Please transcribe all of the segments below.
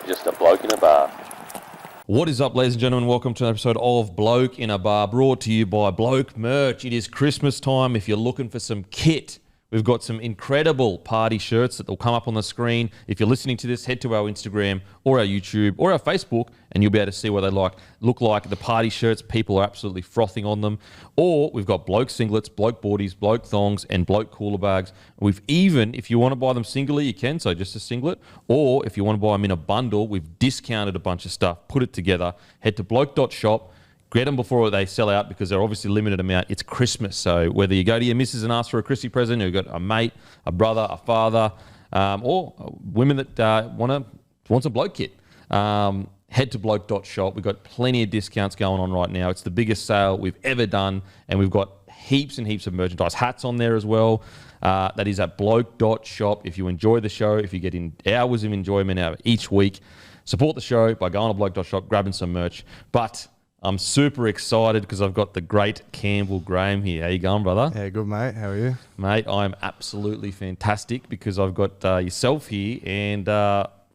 just a bloke in a bar. What is up, ladies and gentlemen? Welcome to an episode of Bloke in a Bar, brought to you by Bloke Merch. It is Christmas time. If you're looking for some kit, we've got some incredible party shirts that will come up on the screen. If you're listening to this, head to our Instagram or our YouTube or our Facebook, and you'll be able to see what they look like. The party shirts, people are absolutely frothing on them. Or we've got bloke singlets, bloke boardies, bloke thongs, and bloke cooler bags. We've even, if you want to buy them singly, you can, so just a singlet. Or if you want to buy them in a bundle, we've discounted a bunch of stuff, put it together. Head to bloke.shop. Get them before they sell out because they're obviously limited amount. It's Christmas, so whether you go to your missus and ask for a Christmas present, or you've got a mate, a brother, a father, or women that want some bloke kit, head to bloke.shop. We've got plenty of discounts going on right now. It's the biggest sale we've ever done, and we've got heaps and heaps of merchandise. Hats on there as well. That is at bloke.shop. If you enjoy the show, if you're getting hours of enjoyment out of each week, support the show by going to bloke.shop, grabbing some merch. But I'm super excited because I've got the great Campbell Graham here. How you going, brother? Yeah, good, mate. How are you? Mate, I'm absolutely fantastic because I've got yourself here and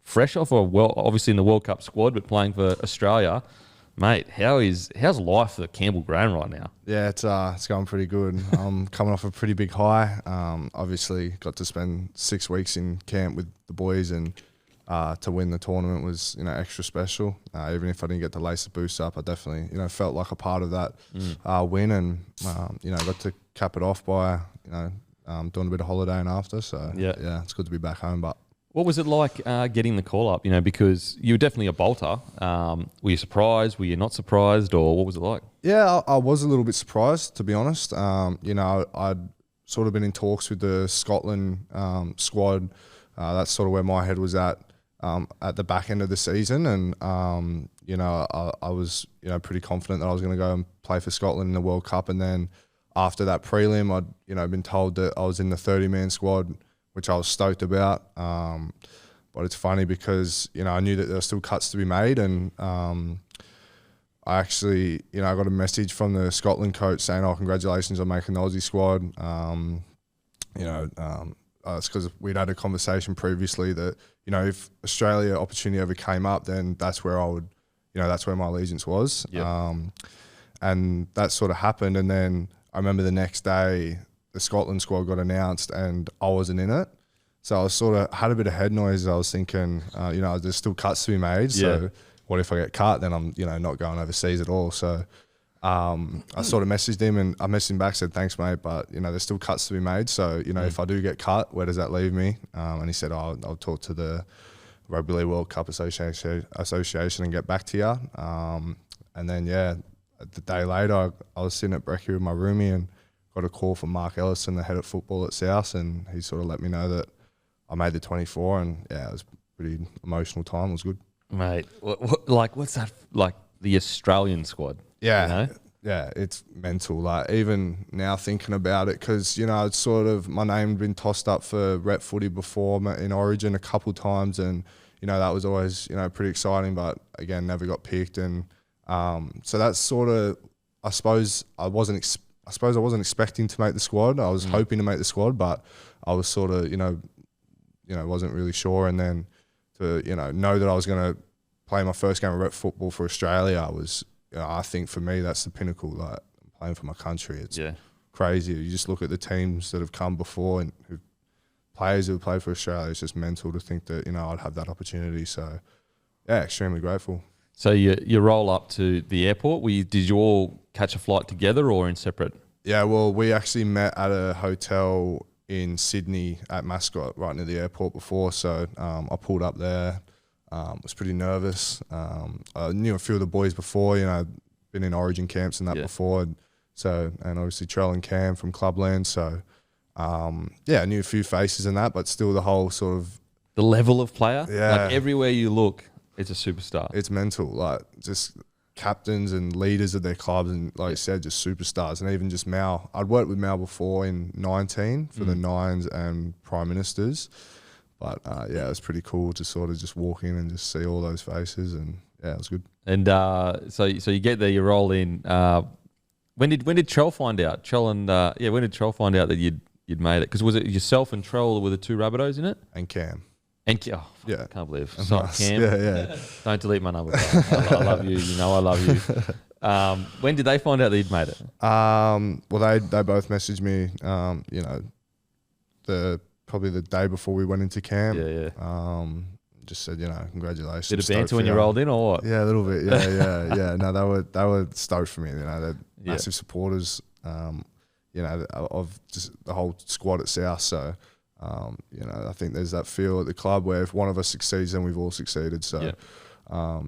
fresh off obviously in the World Cup squad, but playing for Australia. Mate, how's life for Campbell Graham right now? Yeah, it's going pretty good. I'm coming off a pretty big high. Obviously, got to spend 6 weeks in camp with the boys, and to win the tournament was, extra special. Even if I didn't get to lace the boots up, I definitely, felt like a part of that win, and got to cap it off by, doing a bit of holidaying after. So yeah, it's good to be back home. But what was it like getting the call up? Because you were definitely a bolter. Were you surprised? Were you not surprised, or what was it like? Yeah, I was a little bit surprised, to be honest. I'd sort of been in talks with the Scotland squad. That's sort of where my head was at the back end of the season, and I was pretty confident that I was going to go and play for Scotland in the World Cup. And then after that prelim, I'd been told that I was in the 30-man squad, which I was stoked about. But it's funny because I knew that there were still cuts to be made, and I actually I got a message from the Scotland coach saying, "Oh, congratulations on making the Aussie squad." It's because we'd had a conversation previously that, if Australia opportunity ever came up, then that's where I would, that's where my allegiance was. Yep. And that sort of happened. And then I remember the next day, the Scotland squad got announced and I wasn't in it. So I was sort of had a bit of head noise. I was thinking, there's still cuts to be made. So what if I get cut? Then I'm, not going overseas at all. So I sort of messaged him, and I messaged him back, said, "Thanks, mate, but there's still cuts to be made. So if I do get cut, where does that leave me?" And he said, "I'll talk to the Rugby League World Cup Association and get back to you." And then the day later, I was sitting at brekkie with my roomie and got a call from Mark Ellison, the head of football at South, and he sort of let me know that I made the 24, and it was a pretty emotional time. It was good, mate. What's that like? The Australian squad. Yeah, yeah, it's mental. Like, even now thinking about it, because it's sort of, my name had been tossed up for rep footy before in Origin a couple times, and that was always pretty exciting. But again, never got picked, and so that's sort of, I suppose I wasn't expecting to make the squad. I was hoping to make the squad, but I was sort of wasn't really sure. And then to know that I was going to play my first game of rep football for Australia was, I think for me, that's the pinnacle. Like, playing for my country, it's crazy. You just look at the teams that have come before and players who have played for Australia. It's just mental to think that I'd have that opportunity. So yeah, extremely grateful. So you roll up to the airport. Did you all catch a flight together or in separate? Yeah, well, we actually met at a hotel in Sydney at Mascot, right near the airport before. So I pulled up there. Was pretty nervous. I knew a few of the boys before, been in Origin camps and that before. So, and obviously Trell and Cam from Clubland. So, I knew a few faces and that, but still the whole sort of... The level of player? Yeah. Like, everywhere you look, it's a superstar. It's mental. Like, just captains and leaders of their clubs, and like you said, just superstars. And even just Mal. I'd worked with Mal before in 19 for the Nines and Prime Ministers. But it was pretty cool to sort of just walk in and just see all those faces, and it was good. And so you get there, you roll in. When did Trell find out? When did Trell find out that you'd made it? Because was it yourself and Trell were the two Rabbitohs in it? And Cam. And Yeah. I can't believe. So, Nice. Cam, Yeah. don't delete my number. Bro. I love you. You know I love you. When did they find out that you'd made it? Well, they both messaged me, you know, probably the day before we went into camp. Yeah. Just said, you know, congratulations. Did it banter when you rolled in or what? Yeah, a little bit. Yeah. No, they were stoked for me. You know, they're massive supporters. You know, of just the whole squad at South. So, you know, I think there's that feel at the club where if one of us succeeds, then we've all succeeded. So,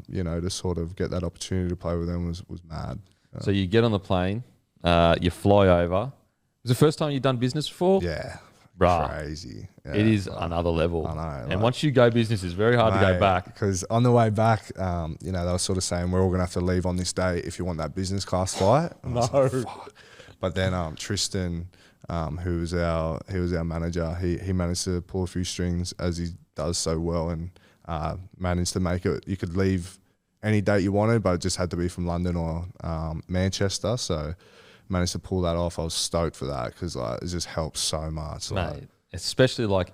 you know, to sort of get that opportunity to play with them was mad. So you get on the plane, you fly over. Was it the first time you'd done business before? Yeah. Bruh. Crazy. Yeah, It is another level. I know. And once you go business, it's very hard to go back. Because on the way back, you know, they were sort of saying, we're all going to have to leave on this day if you want that business class flight. And I was like, fuck. But then Tristan, who was our manager, he managed to pull a few strings as he does so well, and managed to make it. You could leave any date you wanted, but it just had to be from London or Manchester. So managed to pull that off. I was stoked for that because like, it just helps so much. Mate, like, especially like,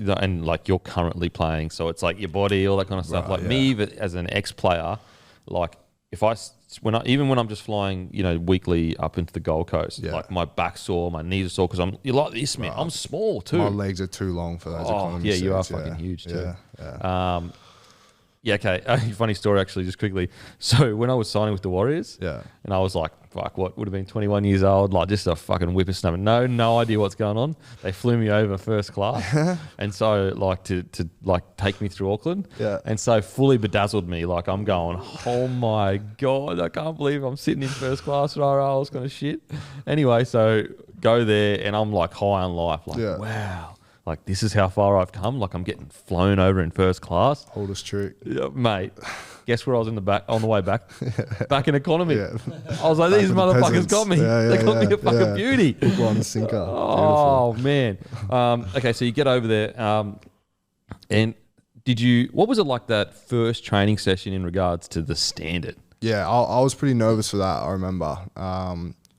and like you're currently playing, so it's like your body, all that kind of stuff. Right, like me, but as an ex-player, like even when I'm just flying, you know, weekly up into the Gold Coast, like my back's sore, my knees are sore because you're like this, man. I'm small too. my legs are too long for those economy yeah, you are seats, fucking huge too. Yeah. Yeah, okay. Funny story, actually, just quickly. So when I was signing with the Warriors, and I was like, fuck, what would have been 21 years old, like just a fucking whippersnapper, no idea what's going on. They flew me over first class, and so like to like take me through Auckland, and so fully bedazzled me. Like I'm going, oh my god, I can't believe I'm sitting in first class. I was gonna shit. Anyway, so go there, and I'm like high on life, like wow. Like, this is how far I've come. Like, I'm getting flown over in first class. Oldest trick. Yeah, mate, guess where I was on the way back? Back in economy. Yeah. I was like, these motherfuckers got me. They got me a fucking beauty. Hook, line, sinker. Oh, man. Okay, so you get over there. And what was it like that first training session in regards to the standard? Yeah, I was pretty nervous for that, I remember.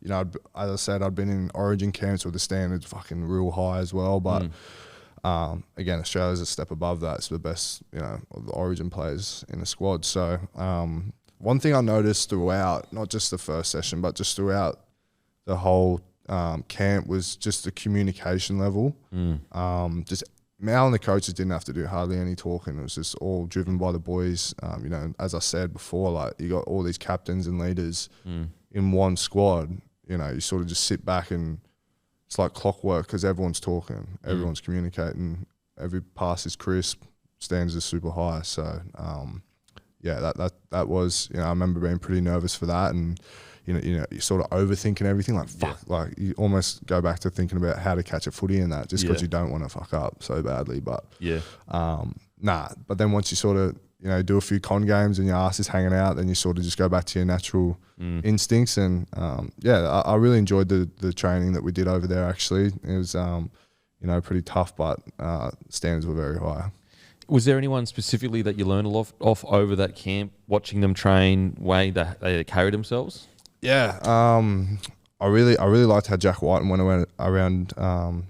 You know, as I said, I'd been in Origin camps where the standard's fucking real high as well. But again, Australia's a step above that. It's the best, you know, of the Origin players in the squad. So one thing I noticed throughout, not just the first session, but just throughout the whole camp was just the communication level. Just Mal and the coaches didn't have to do hardly any talking. It was just all driven by the boys. You know, as I said before, like you got all these captains and leaders in one squad. You know, you sort of just sit back and it's like clockwork because everyone's talking, everyone's communicating, every pass is crisp, standards are super high. So, yeah, that was, you know, I remember being pretty nervous for that, and you know, you're sort of overthinking everything. Like fuck, like you almost go back to thinking about how to catch a footy in that, just because you don't want to fuck up so badly. But but then once you sort of, you know, do a few con games and your ass is hanging out, then you sort of just go back to your natural instincts. And I really enjoyed the training that we did over there. Actually, it was you know, pretty tough, but standards were very high. Was there anyone specifically that you learned a lot off over that camp, watching them train, way that they carried themselves? Yeah, I really liked how Jack Whiten went around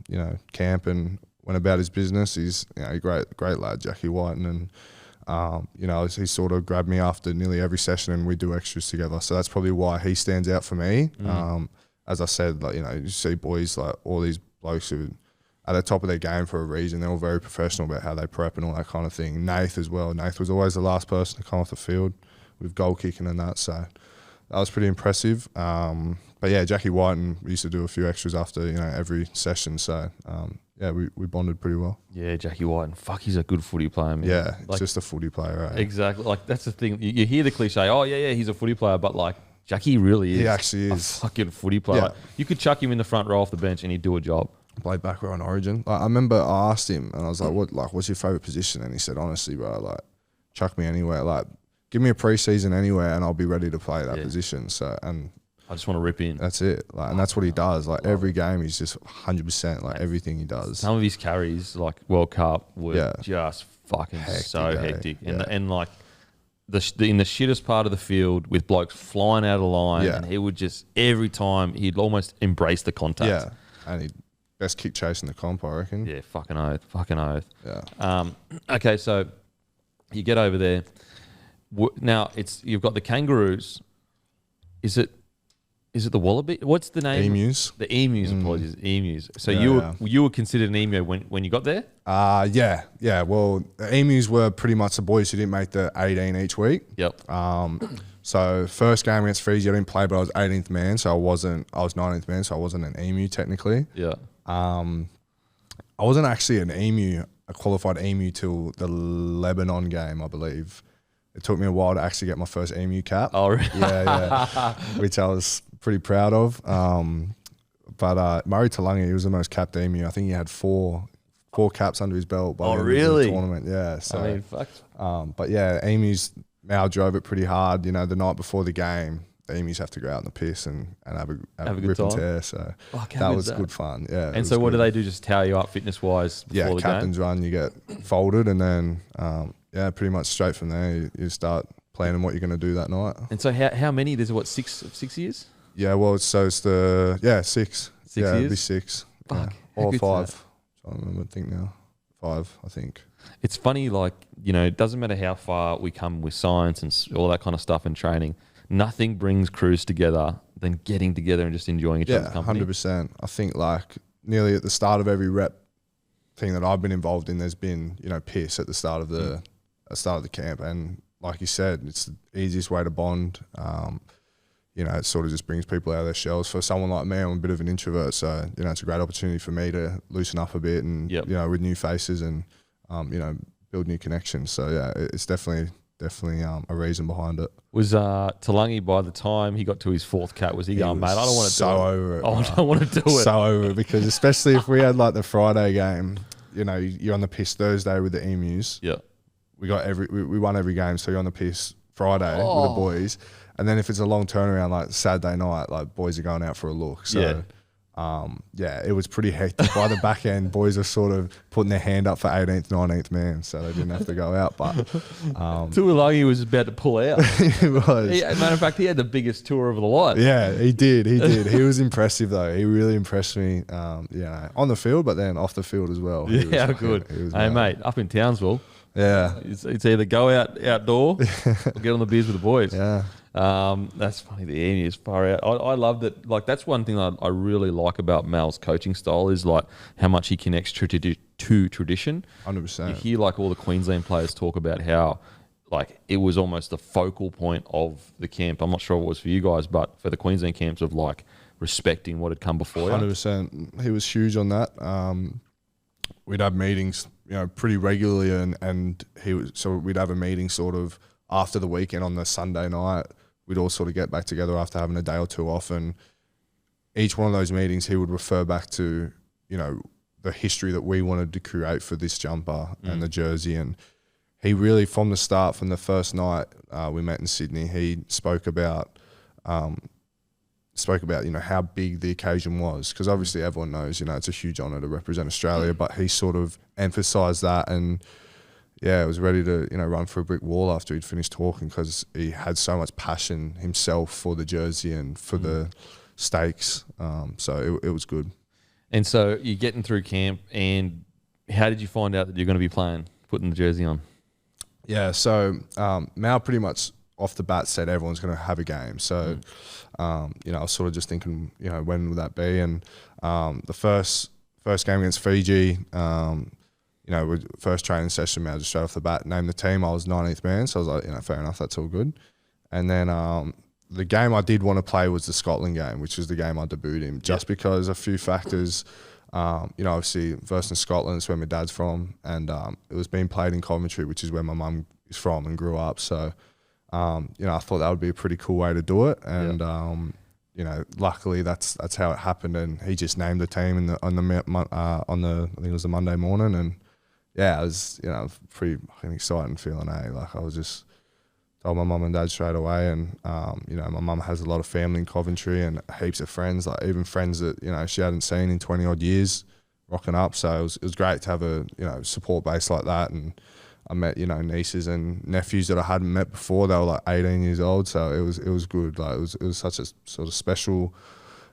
you know, camp and went about his business. He's, you know, a great lad, Jackie Whiten, and you know, he sort of grabbed me after nearly every session and we do extras together. So that's probably why he stands out for me. As I said, like, you know, you see boys like all these blokes who are at the top of their game for a reason. They're all very professional about how they prep and all that kind of thing. Nath as well. Nath was always the last person to come off the field with goal kicking and that. So that was pretty impressive. But yeah, Jackie Whiten, we used to do a few extras after, you know, every session. So yeah, we bonded pretty well. Yeah, Jackie Whiten. Fuck, he's a good footy player, man. Yeah, like, just a footy player, right? Exactly. Like, that's the thing. You hear the cliche, oh, yeah, he's a footy player, but like, Jackie really is. He actually a is. Fucking footy player. Yeah. Like, you could chuck him in the front row off the bench and he'd do a job. Played back row on Origin. Like, I remember I asked him and I was like, what's your favourite position? And he said, honestly, bro, like, chuck me anywhere. Like, give me a pre-season anywhere and I'll be ready to play that position. So, and I just want to rip in. That's it. Like, and that's what he does. Like, every game he's just 100%, like, everything he does. Some of his carries, like World Cup, were just fucking hectic. And like, in the shittest part of the field with blokes flying out of line, and he would just, every time, he'd almost embrace the contact. Yeah, and he'd best kick chase in the comp, I reckon. Yeah, fucking oath. Yeah. Okay, so you get over there. Now you've got the kangaroos. Is it the wallaby? What's the name? Emus. The emus. Apologies, emus. So Yeah, you were considered an emu when you got there. Yeah. Well, the emus were pretty much the boys who didn't make the 18 each week. Yep. So first game against Fiji, I didn't play, but I was 18th man, so I was 19th man, so I wasn't an emu technically. Yeah. I wasn't actually a qualified emu till the Lebanon game, I believe. It took me a while to actually get my first emu cap. Oh, really? Yeah. Which I was pretty proud of. But Murray Talangi, he was the most capped emu. I think he had four caps under his belt by the end of the tournament. Yeah. So, I mean, fuck. But yeah, emus, Mal drove it pretty hard. You know, the night before the game, the emus have to go out in the piss and have a good rip and time. tear. So that was good fun. Yeah. And so what do they do? Just towel you up fitness wise before the game? Yeah, captain's run, you get folded, and then pretty much straight from there you start planning what you're going to do that night. And so how many? There's what, six years? Yeah, well, it's the 6. 6 years? It'd be 6. Fuck. Or How good's 5. I don't remember, think now. 5, I think. It's funny, like, you know, it doesn't matter how far we come with science and all that kind of stuff and training. Nothing brings crews together than getting together and just enjoying each other's company. 100%. I think like nearly at the start of every rep thing that I've been involved in, there's been, you know, piss at the start of the camp, and like you said, it's the easiest way to bond. You know, it sort of just brings people out of their shells. For someone like me, I'm a bit of an introvert, so you know, it's a great opportunity for me to loosen up a bit and you know, with new faces and you know, build new connections. So yeah, it's definitely a reason behind it. Was Talangi, by the time he got to his 4th cap, was he going, mate, I don't want to do it. Over it. I don't want to do it. So over it, because especially if we had like the Friday game, you know, you're on the piss Thursday with the emus. Yeah. We won every game, so you're on the piss Friday with the boys. And then if it's a long turnaround like Saturday night, like boys are going out for a look. So it was pretty hectic. By the back end, boys are sort of putting their hand up for 18th, 19th man, so they didn't have to go out. But Tuilagi was about to pull out. He was. Matter of fact, he had the biggest tour of the lot. Yeah, he did. He was impressive though. He really impressed me. You know, on the field, but then off the field as well. Yeah, good. Hey, mate, up in Townsville. Yeah, it's either go outdoor or get on the beers with the boys. Yeah. That's funny. The emu is far out. I love that. Like, that's one thing I really like about Mal's coaching style is like how much he connects to tradition. 100%. You hear like all the Queensland players talk about how like it was almost the focal point of the camp. I'm not sure what it was for you guys, but for the Queensland camps of like respecting what had come before. 100%. He was huge on that. We'd have meetings, you know, pretty regularly, and we'd have a meeting sort of after the weekend on the Sunday night. We'd all sort of get back together after having a day or two off, and each one of those meetings he would refer back to, you know, the history that we wanted to create for this jumper and the jersey. And he really, from the start, from the first night we met in Sydney, he spoke about you know, how big the occasion was, because obviously everyone knows, you know, it's a huge honour to represent Australia, but he sort of emphasised that, and yeah, was ready to, you know, run for a brick wall after he'd finished talking, because he had so much passion himself for the jersey and for the stakes. So it was good. And so you're getting through camp, and how did you find out that you're going to be putting the jersey on? Yeah, so Mal pretty much off the bat said everyone's going to have a game. So, you know, I was sort of just thinking, you know, when would that be? And the first game against Fiji, you know, first training session, Mal just straight off the bat named the team. I was 19th man, so I was like, you know, fair enough, that's all good. And then the game I did want to play was the Scotland game, which was the game I debuted in, just because a few factors. You know, obviously, versus in Scotland, it's where my dad's from, and it was being played in Coventry, which is where my mum is from and grew up. So, you know, I thought that would be a pretty cool way to do it, and you know, luckily that's how it happened. And he just named the team on the I think it was the Monday morning, and yeah, it was, you know, pretty fucking exciting feeling. Like I was just told my mum and dad straight away, and you know, my mum has a lot of family in Coventry and heaps of friends, like even friends that, you know, she hadn't seen in 20 odd years, rocking up. So it was great to have a, you know, support base like that. And I met, you know, nieces and nephews that I hadn't met before. They were like 18 years old, so it was good. Like it was such a sort of special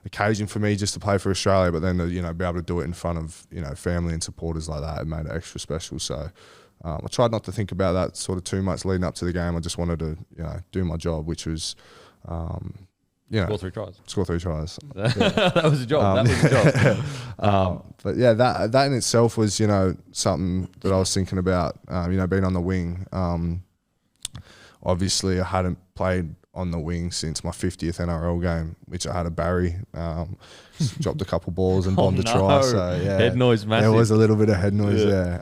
occasion for me just to play for Australia, but then to, you know, be able to do it in front of, you know, family and supporters like that, it made it extra special. So I tried not to think about that sort of too much leading up to the game. I just wanted to, you know, do my job, which was, score 3 tries. Score 3 tries. That was a job. That was a job. But yeah, that in itself was, you know, something that I was thinking about, you know, being on the wing. Obviously, I hadn't played on the wing since my 50th NRL game, which I had a Barry, dropped a couple balls and bombed a try. So yeah, head noise massive. There was a little bit of head noise there.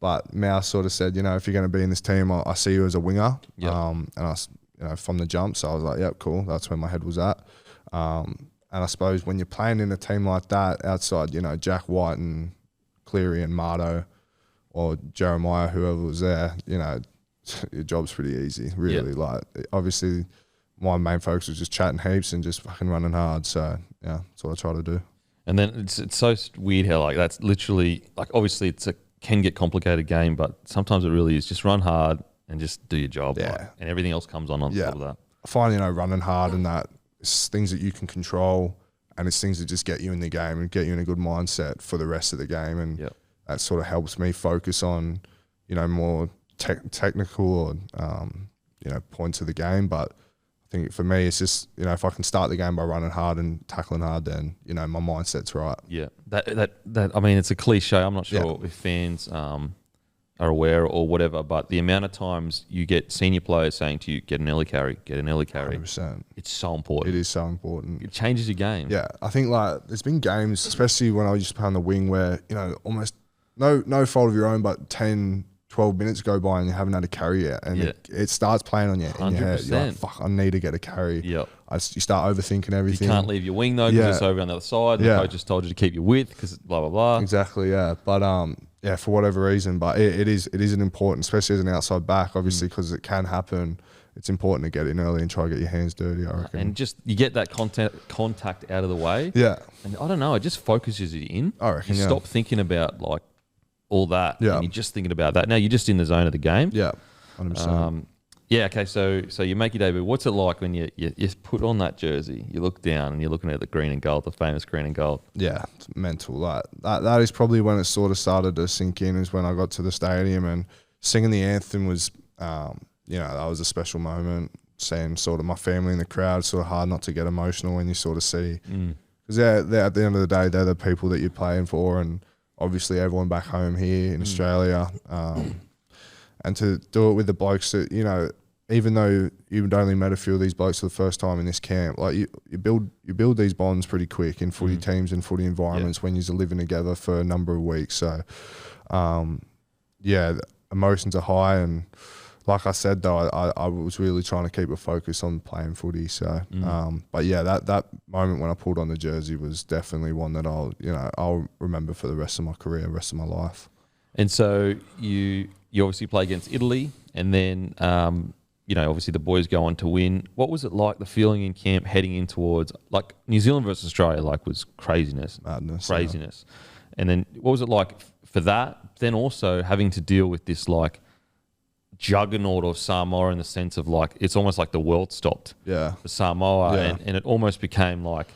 But Mouse sort of said, you know, if you're going to be in this team, I see you as a winger. Yep. And I, you know, from the jump, so I was like, yep, cool. That's where my head was at. And I suppose when you're playing in a team like that, outside, you know, Jack White and Cleary and Marto or Jeremiah, whoever was there, you know, your job's pretty easy, really. Yep. Like, obviously, my main focus was just chatting heaps and just fucking running hard. So, yeah, that's what I try to do. And then it's so weird how, like, that's literally, like, obviously can get complicated game, but sometimes it really is just run hard and just do your job. Yeah. Like, and everything else comes on top of that. I find, you know, running hard and that, it's things that you can control, and it's things that just get you in the game and get you in a good mindset for the rest of the game. And that sort of helps me focus on, you know, more technical or, you know, points of the game. But I think for me, it's just, you know, if I can start the game by running hard and tackling hard, then, you know, my mindset's right. Yeah. That I mean, it's a cliche. I'm not sure if fans are aware or whatever, but the amount of times you get senior players saying to you, get an early carry, get an early carry. 100%. It's so important. It is so important. It changes your game. Yeah. I think, like, there's been games, especially when I used to play on the wing, where, you know, almost no fault of your own, but 10, 12 minutes go by and you haven't had a carry yet, and it starts playing on you in your head. You're like, fuck, I need to get a carry. Yep. You start overthinking everything. You can't leave your wing though because it's over on the other side. And the coach just told you to keep your width because blah blah blah. Exactly, yeah. But yeah, for whatever reason, but it is an important, especially as an outside back, obviously, because it can happen. It's important to get in early and try to get your hands dirty, I reckon. And just you get that contact out of the way. Yeah. And I don't know, it just focuses you in. I reckon. You stop thinking about like all that. Yeah. And you're just thinking about that. Now you're just in the zone of the game. Yeah. 100%. Yeah, okay, so you make your debut. What's it like when you put on that jersey, you look down and you're looking at the green and gold, the famous green and gold? Yeah, it's mental. Like that is probably when it sort of started to sink in, is when I got to the stadium and singing the anthem was, you know, that was a special moment. Seeing sort of my family in the crowd, it's sort of hard not to get emotional when you sort of see, because they're at the end of the day, they're the people that you're playing for, and obviously everyone back home here in Australia. And to do it with the blokes that, you know, even though you've only met a few of these blokes for the first time in this camp, like you build these bonds pretty quick in footy teams and footy environments when you're living together for a number of weeks. So, yeah, emotions are high, and like I said though, I was really trying to keep a focus on playing footy. So, but yeah, that moment when I pulled on the jersey was definitely one that I'll remember for the rest of my career, rest of my life. And so you obviously play against Italy, and then you know, obviously the boys go on to win. What was it like, the feeling in camp heading in towards, like, New Zealand versus Australia, like, was craziness. Craziness. Yeah. And then what was it like for that? Then also having to deal with this, like, juggernaut of Samoa, in the sense of, like, it's almost like the world stopped for Samoa. Yeah. And it almost became like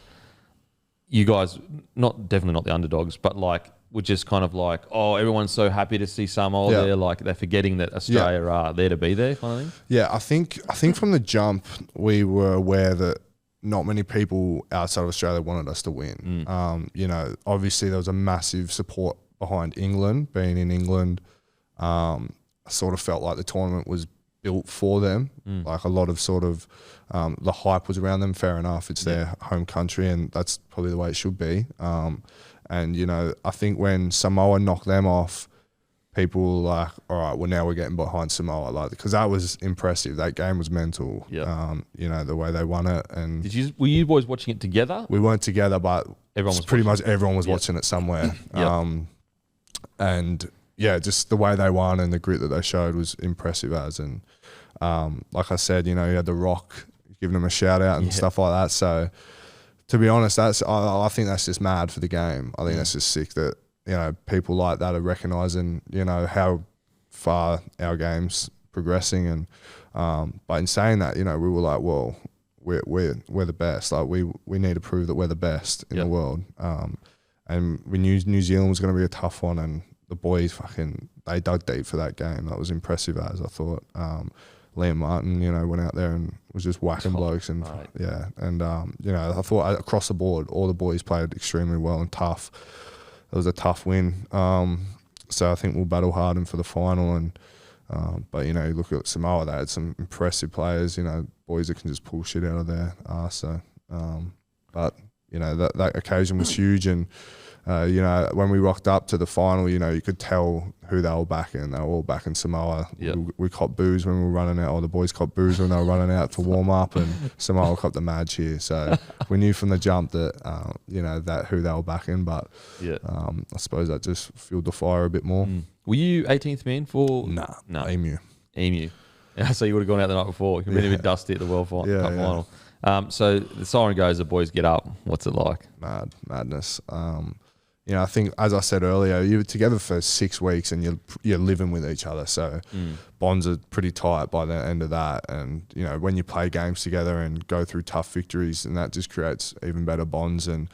you guys, definitely not the underdogs, but like, we're just kind of like, oh, everyone's so happy to see Samoa there, like they're forgetting that Australia are there to be there, kind of thing. Yeah, I think from the jump we were aware that not many people outside of Australia wanted us to win. You know, obviously there was a massive support behind England. Being in England, I sort of felt like the tournament was built for them. Like a lot of sort of the hype was around them. Fair enough, it's their home country, and that's probably the way it should be. And, you know, I think when Samoa knocked them off, people were like, all right, well, now we're getting behind Samoa. Like, because that was impressive. That game was mental. You know, the way they won it. And were you boys watching it together? We weren't together, but everyone was watching it somewhere. And, yeah, just the way they won and the grit that they showed was impressive as. And, like I said, you know, you had The Rock giving them a shout out and stuff like that. So, to be honest, I think that's just mad for the game. I think that's just sick that, you know, people like that are recognising, you know, how far our game's progressing. And but in saying that, you know, we were like, well, we're the best. Like we need to prove that we're the best in the world. And we knew New Zealand was going to be a tough one, and the boys they dug deep for that game. That was impressive, as I thought. Liam Martin, went out there and was just whacking blokes, and I thought across the board, all the boys played extremely well and tough. It was a tough win. So I think we'll battle hard for the final. And but you look at Samoa, they had some impressive players. Boys that can just pull shit out of their arse. So, but that occasion was huge, and when we rocked up to the final, you could tell who they were backing. They were all backing Samoa. Yep. We copped boos when we were running out, or the boys copped boos when they were running out for warm up, and Samoa copped the mad cheer. So we knew from the jump that that who they were backing. But I suppose that just fueled the fire a bit more. Were you 18th man for? No, Emu. Yeah, so you would have gone out the night before. You've been a bit dusty at the World Cup final. So the siren goes, the boys get up. What's it like? Madness. I think, as I said earlier, you're together for 6 weeks and you're living with each other. So bonds are pretty tight by the end of that. And, when you play games together and go through tough victories, and that just creates even better bonds. And,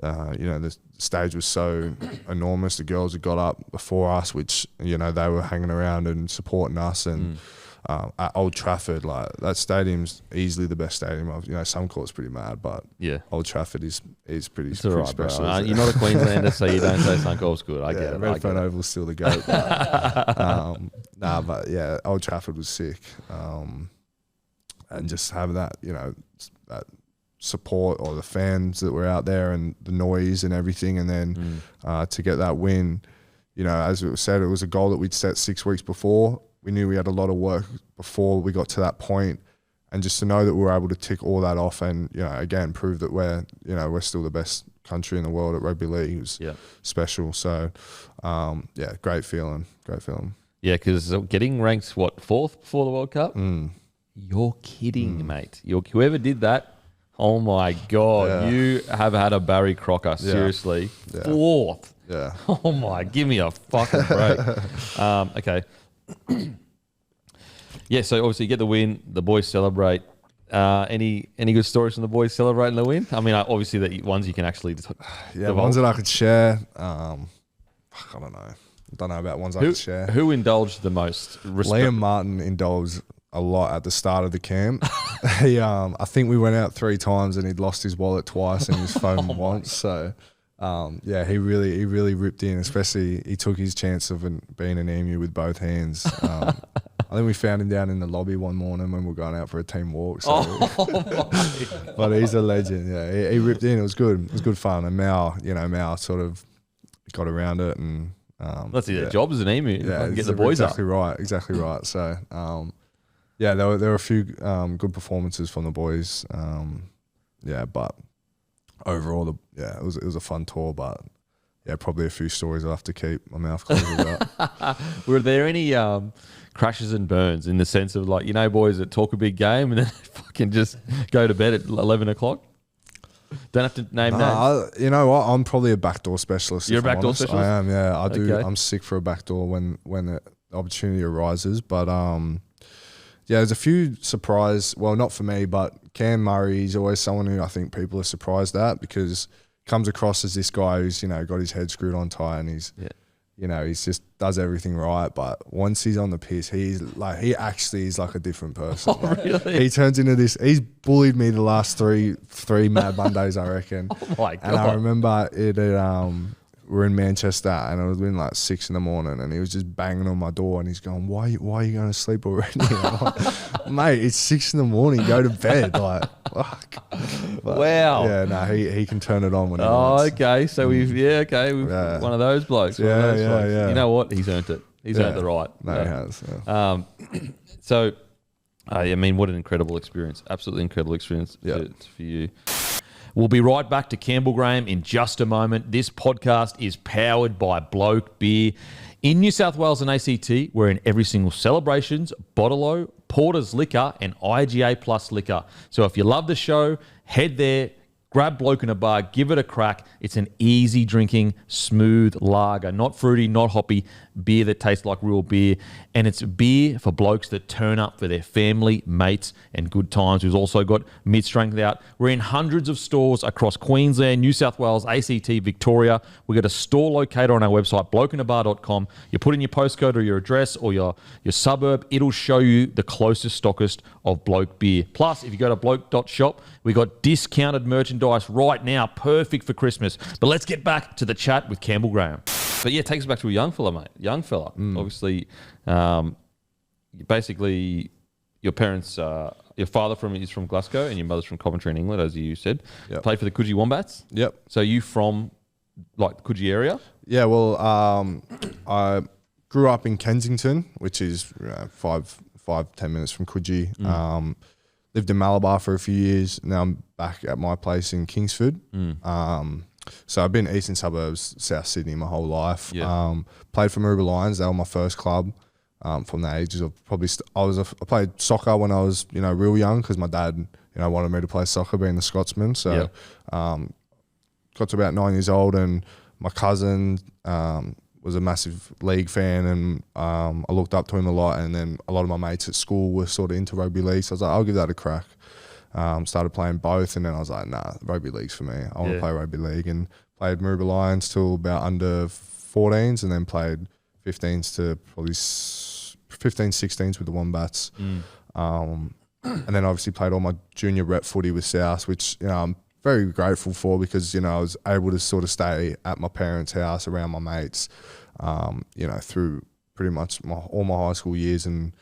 the stage was so enormous. The girls had got up before us, which, they were hanging around and supporting us. And at Old Trafford, like that stadium's easily the best stadium. Some courts pretty mad, but Old Trafford is pretty, it's pretty right, special. You're not a Queenslander, so you don't say Suncorp's good. I get it. Redfern Oval's still the GOAT. But Old Trafford was sick. And just have that, that support, or the fans that were out there, and the noise and everything, and then to get that win, as it was said, it was a goal that we'd set 6 weeks before. We knew we had a lot of work before we got to that point, and just to know that we were able to tick all that off, and again prove that we're still the best country in the world at rugby league was special. So great feeling. Yeah, because getting ranked 4th before the World Cup. You're kidding, mate. Whoever did that, oh my God, you have had a Barry Crocker, seriously. 4th. Yeah. Oh my, give me a fucking break. Okay. So obviously you get the win, the boys celebrate. Any good stories from the boys celebrating the win? I mean, obviously the ones you can actually ones that I could share. I don't know about ones I could share. Who indulged the most? Liam Martin indulged a lot at the start of the camp. I think we went out 3 times and he'd lost his wallet twice and his phone once. So he really ripped in. Especially he took his chance of being an emu with both hands. I think we found him down in the lobby one morning when we were going out for a team walk. So. But he's a legend. Yeah, he ripped in. It was good. It was good fun. And Mao sort of got around it, and that's their job as an emu. Yeah, get the boys exactly up. Exactly right. So there were a few good performances from the boys. But overall, it was a fun tour. But probably a few stories I'll have to keep my mouth closed about. Were there any crashes and burns in the sense of boys that talk a big game and then fucking just go to bed at 11 o'clock? Don't have to name names. You know what? I'm probably a backdoor specialist. You're a backdoor specialist? I am, yeah. I do. Okay. I'm sick for a backdoor when the opportunity arises. But there's a few surprise. Well, not for me, but Cam Murray, he's always someone who I think people are surprised at, because comes across as this guy who's got his head screwed on tight, and he's he's just does everything right. But once he's on the piss, he actually is like a different person. Oh, really? He turns into this. He's bullied me the last three Mad Mondays, I reckon. Oh my God! And I remember it at we're in Manchester, and it was been 6 in the morning, and he was just banging on my door, and he's going, "Why are you going to sleep already?" Like, mate, it's 6 in the morning. Go to bed. Fuck. But, wow. Yeah, no, he can turn it on when he wants. Okay. So we've one of those blokes. Yeah. You know what? He's earned it. He's earned the right. No, he has. Yeah. So, I mean, what an incredible experience. Absolutely incredible experience for you. We'll be right back to Campbell Graham in just a moment. This podcast is powered by Bloke Beer. In New South Wales and ACT, we're in every single Celebrations, Bottle-O, Porter's Liquor, and IGA Plus Liquor. So if you love the show, head there, Grab Bloke in a Bar, give it a crack. It's an easy drinking, smooth lager, not fruity, not hoppy, beer that tastes like real beer. And it's beer for blokes that turn up for their family, mates, and good times. We've also got mid-strength out. We're in hundreds of stores across Queensland, New South Wales, ACT, Victoria. We've got a store locator on our website, blokeinabar.com. You put in your postcode or your address or your suburb, it'll show you the closest stockist of Bloke beer. Plus, if you go to bloke.shop, we got discounted merchandise right now, perfect for Christmas. But let's get back to the chat with Campbell Graham. But yeah, it takes us back to a young fella, mate. Young fella. Obviously, basically, your parents, your father is from Glasgow and your mother's from Coventry in England, as you said. Yep. Played for the Coogee Wombats. Yep. So you from like the Coogee area? Yeah, well, I grew up in Kensington, which is 5-10 minutes from Coogee. Lived in Malabar for a few years. Now I'm back at my place in Kingsford. So I've been eastern suburbs, South Sydney my whole life. Yeah. Played for Maroubra Lions. They were my first club. From the ages of probably, I played soccer when I was, real young because my dad, wanted me to play soccer being the Scotsman. So got to about 9 years old and my cousin was a massive league fan and I looked up to him a lot, and then a lot of my mates at school were sort of into rugby league, so I was like, I'll give that a crack. Started playing both, and then I was like, nah, rugby league's for me. I want to play rugby league, and played Maroubra Lions till about under 14s, and then played 15s to probably 16s with the Wombats. And then obviously played all my junior rep footy with South, which I'm very grateful for because I was able to sort of stay at my parents' house around my mates, through pretty much all my high school years and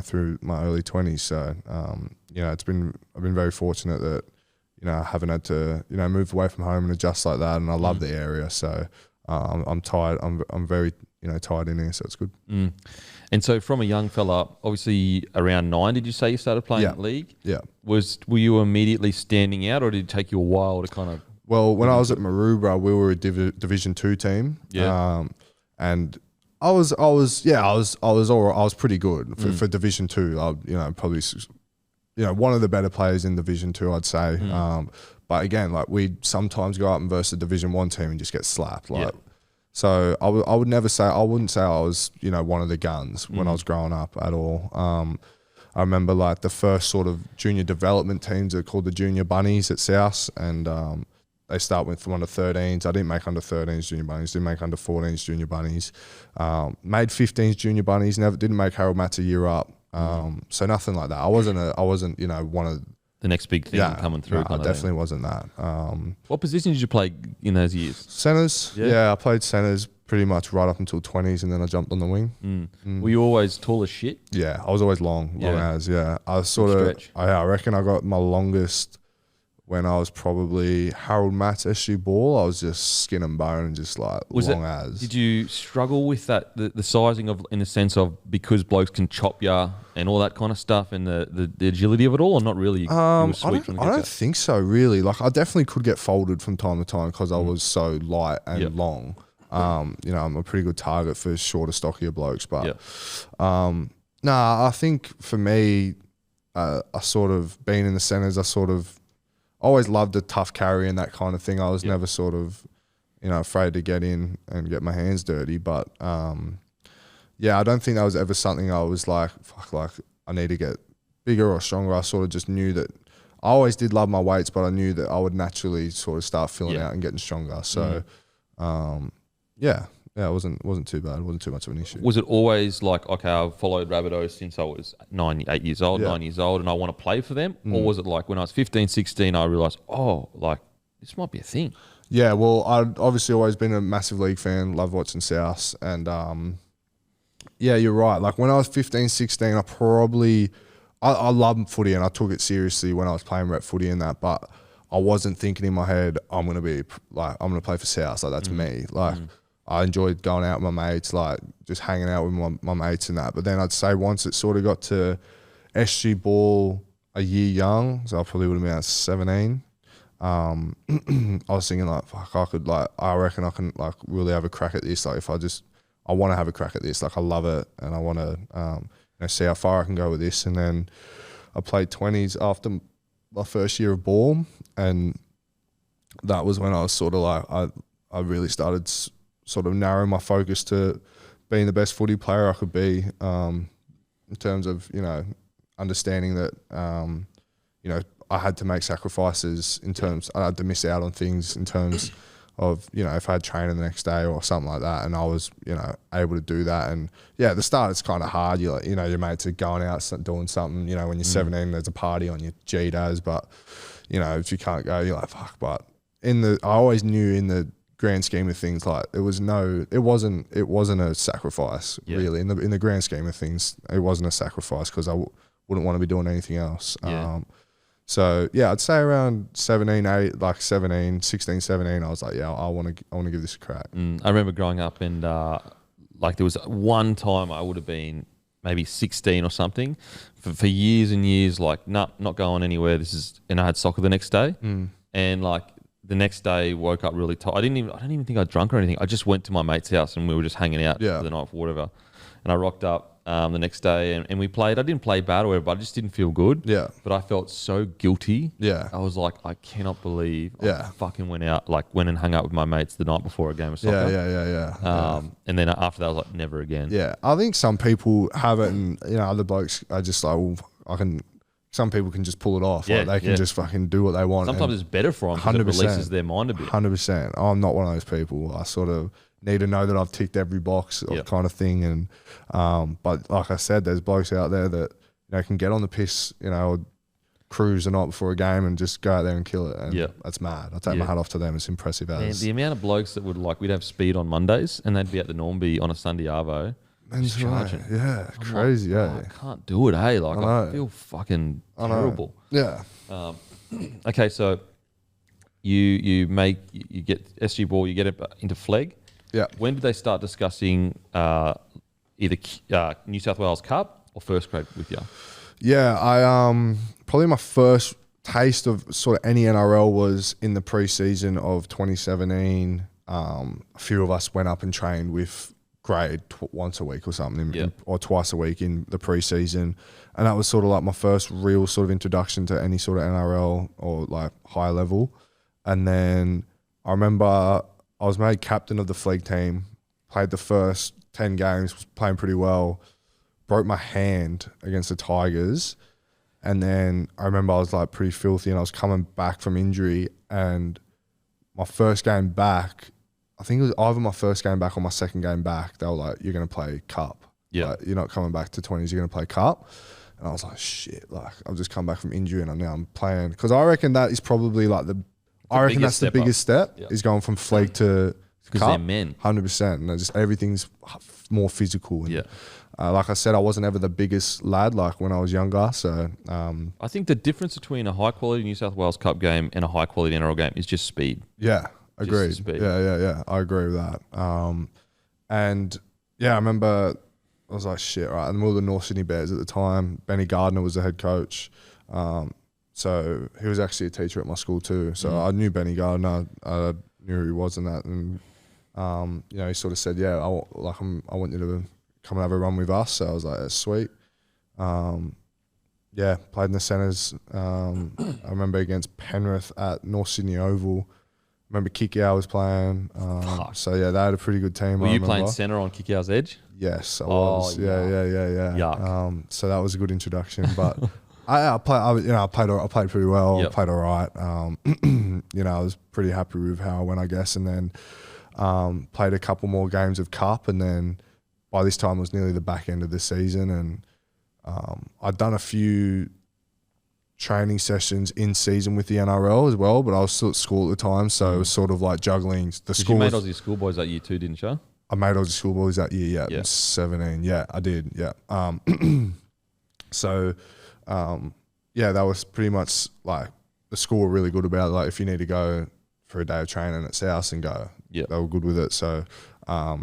through my early 20s. So I've been very fortunate that I haven't had to move away from home and adjust like that, and I love the area. So I'm tired. I'm very tied in here, so it's good. And so from a young fella, obviously around 9, did you say you started playing league? Yeah. Were you immediately standing out, or did it take you a while to kind of? Well, when I was at Maroubra, we were a Division 2 team. Yeah. And I was pretty good for Division 2. Probably one of the better players in Division 2, I'd say. But again, like we'd sometimes go up and versus a Division 1 team and just get slapped. So I wouldn't say I was one of the guns when I was growing up at all. I remember like the first sort of junior development teams are called the Junior Bunnies at South, and they start with under 13s. I didn't make under 13s junior bunnies, didn't make under 14s junior bunnies. Made 15s junior bunnies, didn't make Harold Matts a year up. So nothing like that. I wasn't one of the next big thing coming through. No, I definitely wasn't that. What position did you play in those years? Centres. Yeah, I played centres pretty much right up until 20s, and then I jumped on the wing. Were you always tall as shit? Yeah, I was always long as. Yeah, I was sort of. I reckon I got my longest when I was probably Harold Matts SG Ball. I was just skin and bone and just like as. Did you struggle with that, the sizing of, in the sense of because blokes can chop ya and all that kind of stuff, and the agility of it all, or not really? I don't think so, really. Like I definitely could get folded from time to time because I was so light and long. I'm a pretty good target for shorter, stockier blokes. But I think for me, I sort of being in the centres, I sort of always loved a tough carry and that kind of thing. I was never sort of, afraid to get in and get my hands dirty. But I don't think that was ever something I was like, I need to get bigger or stronger. I sort of just knew that I always did love my weights, but I knew that I would naturally sort of start filling out and getting stronger. So, it wasn't too bad. It wasn't too much of an issue. Was it always like, okay, I've followed Rabbitohs since I was 9 years old, and I want to play for them? Or was it like when I was 15, 16, I realised, this might be a thing? Yeah, well, I'd obviously always been a massive league fan, love watching South. And you're right. Like when I was 15, 16, I loved footy and I took it seriously when I was playing rep footy and that, but I wasn't thinking in my head, I'm going to play for South. Like that's me. Like I enjoyed going out with my mates, like just hanging out with my mates and that. But then I'd say once it sort of got to SG Ball a year young, so I probably would have been at 17. I was thinking like, I reckon I can like really have a crack at this. Like I want to have a crack at this. Like I love it and I want to see how far I can go with this. And then I played 20s after my first year of ball, and that was when I was sort of like, I really started sort of narrowing my focus to being the best footy player I could be, in terms of, you know, understanding that, you know, I had to make sacrifices in terms, I had to miss out on things in terms of, you know, if I had training the next day or something like that, and I was, you know, able to do that. And yeah, at the start it's kind of hard. You like, you know, your mates are going out doing something, you know, when you're 17, there's a party on your G-Days, but you know, if you can't go, you're like, fuck. But I always knew in the grand scheme of things, like it wasn't a sacrifice really in the grand scheme of things. It wasn't a sacrifice because I wouldn't want to be doing anything else. So yeah, I'd say around 16, 17, I was like, yeah, I want to give this a crack. I remember growing up and like there was one time I would have been maybe 16 or something for years and years, like not going anywhere. And I had soccer the next day, and like the next day woke up really tired. I don't even think I drunk or anything. I just went to my mate's house and we were just hanging out for the night for whatever. And I rocked up the next day and we played. I didn't play bad or whatever, but I just didn't feel good. Yeah. But I felt so guilty. Yeah. I was like, I cannot believe I fucking went and hung out with my mates the night before a game of soccer. Yeah. And then after that, I was like, never again. Yeah. I think some people have it, and you know, other blokes are just like, well, some people can just pull it off. Yeah, like they can just fucking do what they want. Sometimes it's better for them because it releases their mind a bit. 100%. I'm not one of those people. I sort of need to know that I've ticked every box kind of thing. And but like I said, there's blokes out there that, you know, can get on the piss, you know, or cruise the night before a game and just go out there and kill it. And that's mad. I take my hat off to them. It's impressive as. And the amount of blokes that we'd have speed on Mondays and they'd be at the Normby on a Sunday arvo. That's right. Yeah, I'm crazy. Like, I can't do it. Hey, like I feel fucking terrible. Yeah. Okay, so you get SG ball, you get it into flag. Yeah. When did they start discussing either New South Wales Cup or first grade with you? Yeah, I probably my first taste of sort of any NRL was in the preseason of 2017. A few of us went up and trained with grade once a week or something, or twice a week in the preseason, and that was sort of like my first real sort of introduction to any sort of NRL or like high level. And then I remember I was made captain of the flag team, played the first 10 games, was playing pretty well, broke my hand against the Tigers, and then I remember I was like pretty filthy and I was coming back from injury, and my first game back, I think it was either my first game back or my second game back, they were like, you're going to play Cup. Yeah. Like, you're not coming back to 20s, you're going to play Cup. And I was like, shit, like I've just come back from injury and now I'm playing. Because I reckon that is probably like that's the biggest step is going from flag to because Cup. they're men. 100%. And just everything's more physical. And, like I said, I wasn't ever the biggest lad like when I was younger. So I think the difference between a high quality New South Wales Cup game and a high quality NRL game is just speed. Yeah. Agreed. Yeah. I agree with that. And yeah, I remember I was like, shit, right. And we were the North Sydney Bears at the time. Benny Gardner was the head coach. So he was actually a teacher at my school too. So I knew Benny Gardner. I knew who he was in that. And, you know, he sort of said, yeah, I want you to come and have a run with us. So I was like, that's sweet. Yeah, played in the centres. I remember against Penrith at North Sydney Oval. Remember Kikau was playing. So yeah, they had a pretty good team. Were you playing centre on Kikau's edge? Yes, I was. Yeah. Yuck. So that was a good introduction. But I played pretty well. Yep. Played all right. You know, I was pretty happy with how I went, I guess. And then played a couple more games of Cup, and then by this time it was nearly the back end of the season, and I'd done a few training sessions in season with the NRL as well, but I was still at school at the time, so it was sort of like juggling the school. You made Aussie schoolboys that year too, didn't you? I made Aussie schoolboys that year, 17. Yeah, I did, yeah. So, yeah, that was pretty much like the school were really good about it. Like if you need to go for a day of training at South and go, they were good with it. So I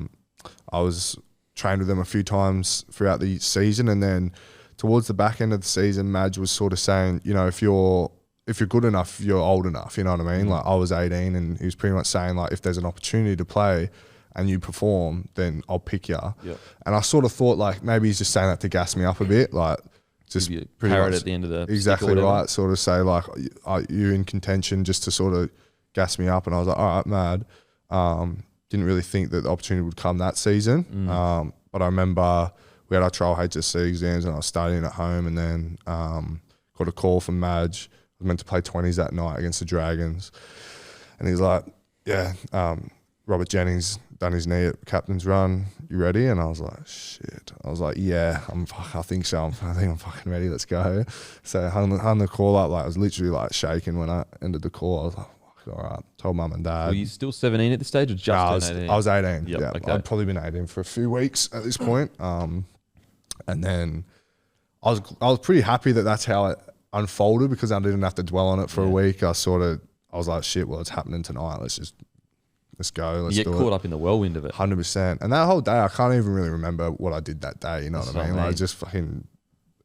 was trained with them a few times throughout the season, and then towards the back end of the season, Madge was sort of saying, you know, if you're good enough, you're old enough, you know what I mean? Like I was 18 and he was pretty much saying like, if there's an opportunity to play and you perform, then I'll pick you. Yep. And I sort of thought like, maybe he's just saying that to gas me up a bit. Like just pretty much at the end of the exactly right. Sort of say like, are you in contention, just to sort of gassed me up, and I was like, all right, mad. Didn't really think that the opportunity would come that season. But I remember we had our trial HSC exams, and I was studying at home, and then got a call from Madge. I was meant to play 20s that night against the Dragons, and he's like, yeah, Robert Jennings done his knee at captain's run. You ready? And I was like, shit. I was like, yeah, I think so. I think I'm fucking ready. Let's go. So I hung the call up. Like, I was literally like shaking when I ended the call. I was like, all right. Told mum and dad. Were you still 17 at this stage, or just 18? I was 18. Yep, yeah, okay. I'd probably been 18 for a few weeks at this point. And then I was pretty happy that that's how it unfolded, because I didn't have to dwell on it for a week. I was like, shit, well, it's happening tonight. Let's go. Let's you get caught up in the whirlwind of it. 100%. And that whole day, I can't even really remember what I did that day. You know what I mean? Like, I just fucking,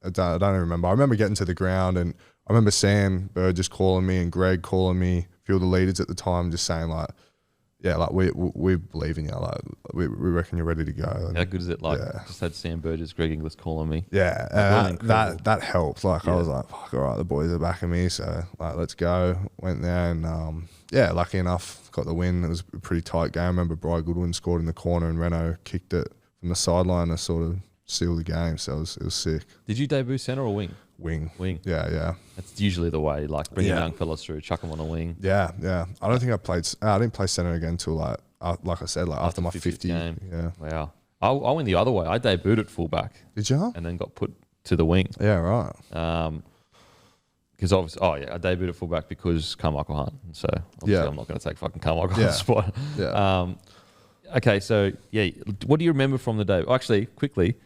I don't even remember. I remember getting to the ground, and I remember Sam Bird just calling me and Greg calling me, a few of the leaders at the time, just saying like, yeah, like we believe in you. Like we reckon you're ready to go. And how good is it? Like, just had Sam Burgess, Greg Inglis calling me. Yeah, that helped. Like, I was like, fuck, all right, the boys are backing me, so like, let's go. Went there, and lucky enough, got the win. It was a pretty tight game. I remember Bri Goodwin scored in the corner, and Renault kicked it from the sideline to sort of seal the game. So it was sick. Did you debut centre or wing? Wing. Yeah. That's usually the way. Like, bring young fellas through, chuck them on a wing. Yeah. I don't think I didn't play centre again until like I said, like after my 50 game. Yeah. Wow. I went the other way. I debuted at fullback. Did you? And then got put to the wing. Yeah, right. Because obviously, I debuted at fullback because Carmichael Hunt. So obviously, I'm not going to take fucking Carmichael Hunt's spot. Yeah. Okay, so what do you remember from the day? Actually, quickly,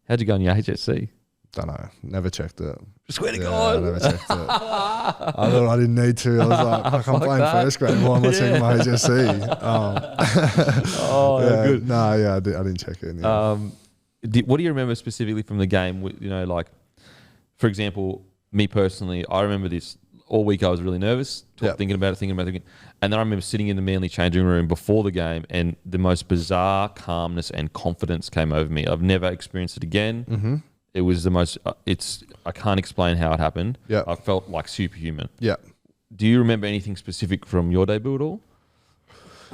how'd you go in your HSC? Don't know. Never checked it. Swear to God. I never checked it. I thought I didn't need to. I was like, I'm playing first grade. Why am I checking my HSC? Good. No, I didn't check it. What do you remember specifically from the game? You know, like, for example, me personally, I remember this all week. I was really nervous, thinking about it. And then I remember sitting in the Manly changing room before the game, and the most bizarre calmness and confidence came over me. I've never experienced it again. Mm-hmm. It was the most, I can't explain how it happened. Yeah. I felt like superhuman. Yeah. Do you remember anything specific from your debut at all?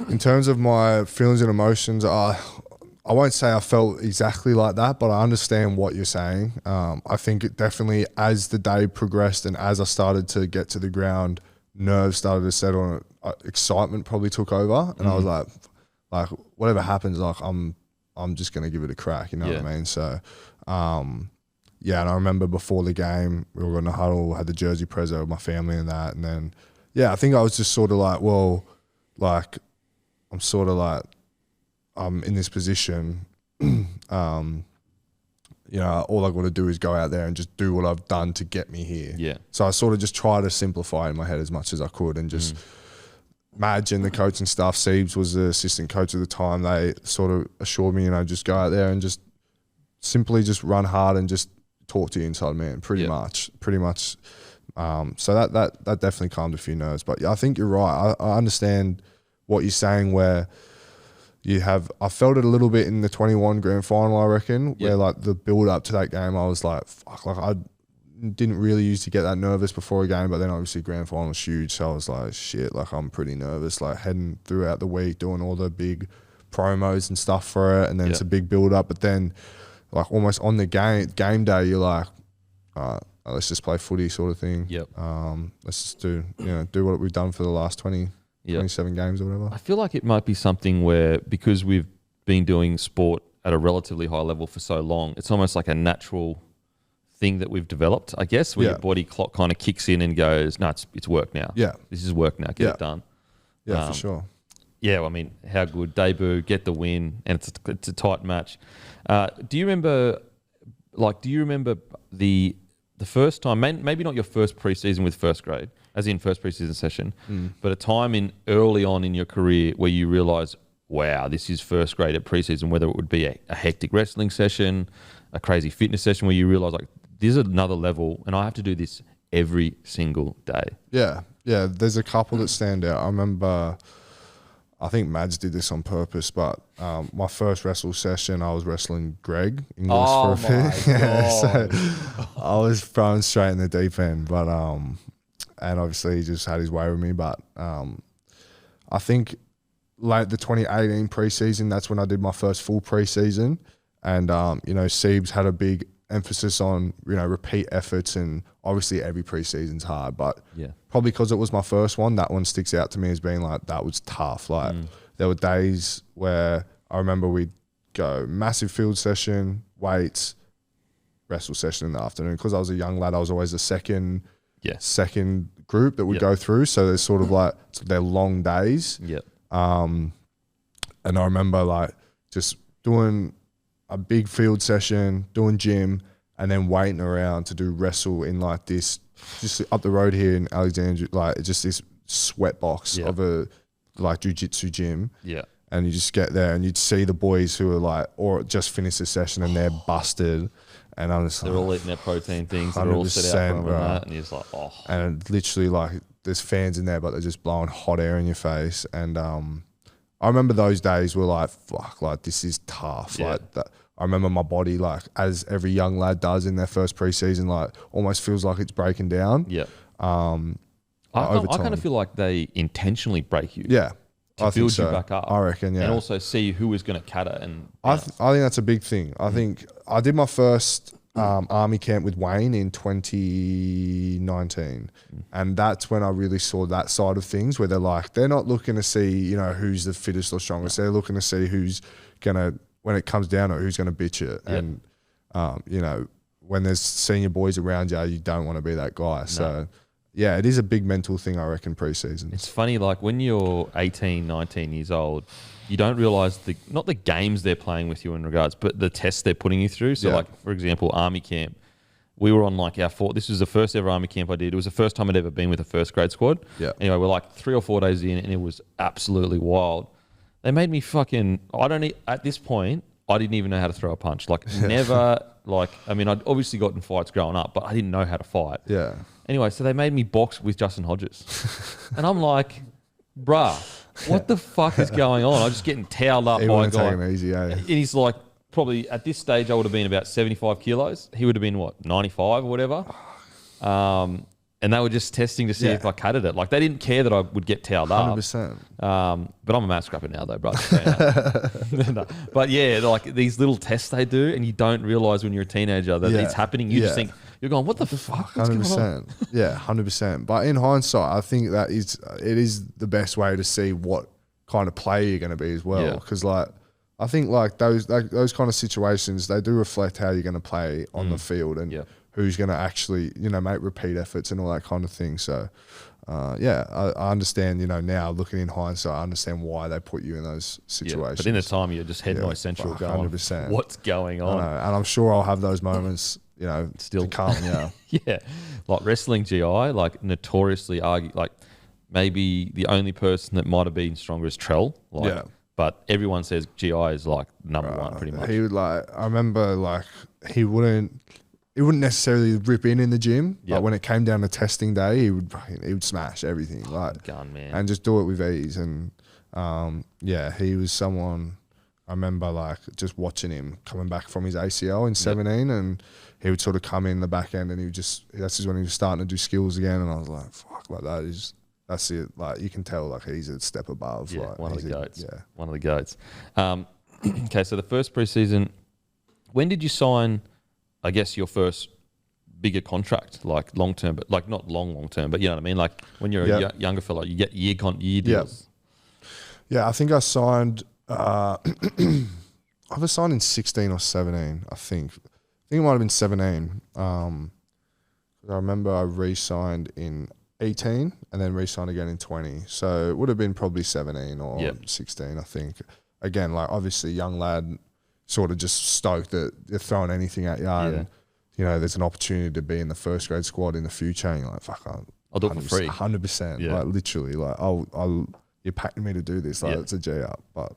In terms of my feelings and emotions, I won't say I felt exactly like that, but I understand what you're saying. I think it definitely, as the day progressed and as I started to get to the ground, nerves started to settle on it. Excitement probably took over, and I was like, whatever happens, like I'm just going to give it a crack, you know what I mean? So, and I remember before the game, we were in the huddle, had the jersey presser with my family and that. And then, I think I was just sort of like, well, like, I'm sort of like, I'm in this position, you know, all I got to do is go out there and just do what I've done to get me here. Yeah. So I sort of just try to simplify in my head as much as I could, and just Madge and the coaching staff, Siebes was the assistant coach at the time, they sort of assured me, you know, just go out there and just simply just run hard and just talk to your inside man, pretty much. So that definitely calmed a few nerves. But I think you're right. I understand what you're saying, where I felt it a little bit in the 21 grand final, I reckon, where like the build up to that game, I was like, fuck, like I didn't really used to get that nervous before a game, but then obviously grand final was huge. So I was like, shit, like I'm pretty nervous, like heading throughout the week, doing all the big promos and stuff for it. And then it's a big build up, but then like almost on the game day, you're like, all right, let's just play footy sort of thing. Yep. Let's just do what we've done for the last 27 games or whatever. I feel like it might be something where, because we've been doing sport at a relatively high level for so long, it's almost like a natural thing that we've developed, I guess, where your body clock kind of kicks in and goes, no, it's work now. Yeah. This is work now. Get it done. Yeah, for sure. Yeah, well, I mean, how good. Debut, get the win, and it's a tight match. Do you remember the first time, maybe not your first preseason with first grade, as in first preseason session, but a time in early on in your career where you realise, wow, this is first grade at preseason, whether it would be a hectic wrestling session, a crazy fitness session, where you realise, like, this is another level and I have to do this every single day. Yeah, there's a couple that stand out. I remember, I think Mads did this on purpose, but my first wrestle session, I was wrestling Greg Inglis for a bit. Yeah, so I was thrown straight in the deep end, but and obviously he just had his way with me. But I think late the 2018 preseason, that's when I did my first full preseason. And, you know, Siebes had a big emphasis on, you know, repeat efforts, and obviously every preseason's hard, but probably because it was my first one, that one sticks out to me as being like, that was tough. Like there were days where I remember we'd go massive field session, weights, wrestle session in the afternoon. Because I was a young lad, I was always the second group that would go through. So there's sort of like, they're long days. And I remember like just doing a big field session, doing gym, and then waiting around to do wrestle in like this, just up the road here in Alexandria, like just this sweat box of a like jiu-jitsu gym. And you just get there and you'd see the boys who are like, or just finished the session and they're busted. And I'm just they're all eating their protein things. They're all set out from that. And you're just like, oh. And literally like there's fans in there, but they're just blowing hot air in your face. And I remember those days were like, fuck, like this is tough. Like that. I remember my body, like as every young lad does in their first preseason, like almost feels like it's breaking down. I kind of feel like they intentionally break you. To build you back up. I reckon, And also see who is going to cut it. And I think that's a big thing. I think I did my first army camp with Wayne in 2019. And that's when I really saw that side of things where they're not looking to see, you know, who's the fittest or strongest. They're looking to see who's going to, when it comes down to it, who's going to bitch it. And, you know, when there's senior boys around you, you don't want to be that guy. So, yeah, it is a big mental thing, I reckon, pre-season. It's funny, like when you're 18, 19 years old, you don't realise not the games they're playing with you in regards, but the tests they're putting you through. So like, for example, army camp, we were on like this was the first ever army camp I did. It was the first time I'd ever been with a first grade squad. Anyway, we're like 3 or 4 days in and it was absolutely wild. They made me at this point, I didn't even know how to throw a punch. Like never, like, I mean, I'd obviously gotten fights growing up, but I didn't know how to fight. Anyway, so they made me box with Justin Hodges. And I'm like, bruh, what the fuck is going on? I'm just getting towed up by a guy. Taking it easy, And he's like, probably at this stage, I would have been about 75 kilos. He would have been, 95 or whatever. And they were just testing to see if I cutted it. Like, they didn't care that I would get towed up. 100%. But I'm a mat scrapper now, though, bro. No. But yeah, like these little tests they do, and you don't realise when you're a teenager that it's happening. You just think, you're going, what the fuck? 100%. Yeah, 100%. But in hindsight, I think it is the best way to see what kind of player you're going to be as well. Because like, I think like those kind of situations, they do reflect how you're going to play on the field and who's going to actually, you know, make repeat efforts and all that kind of thing. So, I understand, you know, now looking in hindsight, I understand why they put you in those situations. But in the time, you're just head noise central going, 100%. What's going on? And I'm sure I'll have those moments, you know, still to come. Yeah. Like wrestling GI, like notoriously argue, like maybe the only person that might have been stronger is Trell. Like, but everyone says GI is like number one pretty much. He would I remember like he wouldn't necessarily rip in the gym, but when it came down to testing day, he would smash everything, like gun, man, and just do it with ease. And he was someone I remember like just watching him coming back from his ACL in 17, and he would sort of come in the back end, and that's just when he was starting to do skills again, and I was like, fuck, like that's it. Like you can tell, like he's a step above. Yeah, like, one of the goats. One of the goats. Okay, so the first preseason, when did you sign? I guess your first bigger contract, like long term, but like not long term, but you know what I mean. Like when you're a younger fella, you get year deals. Yeah, I think I signed. I was signed in 16 or 17. I think it might have been 17. I remember I re-signed in 18 and then re-signed again in 20. So it would have been probably 17 or 16. I think. Again, like obviously young lad, sort of just stoked that they're throwing anything at you, and you know there's an opportunity to be in the first grade squad in the future. And you're like, fuck, I'll do it for free. 100%. Like literally, like you're paying me to do this. Like it's a G up, but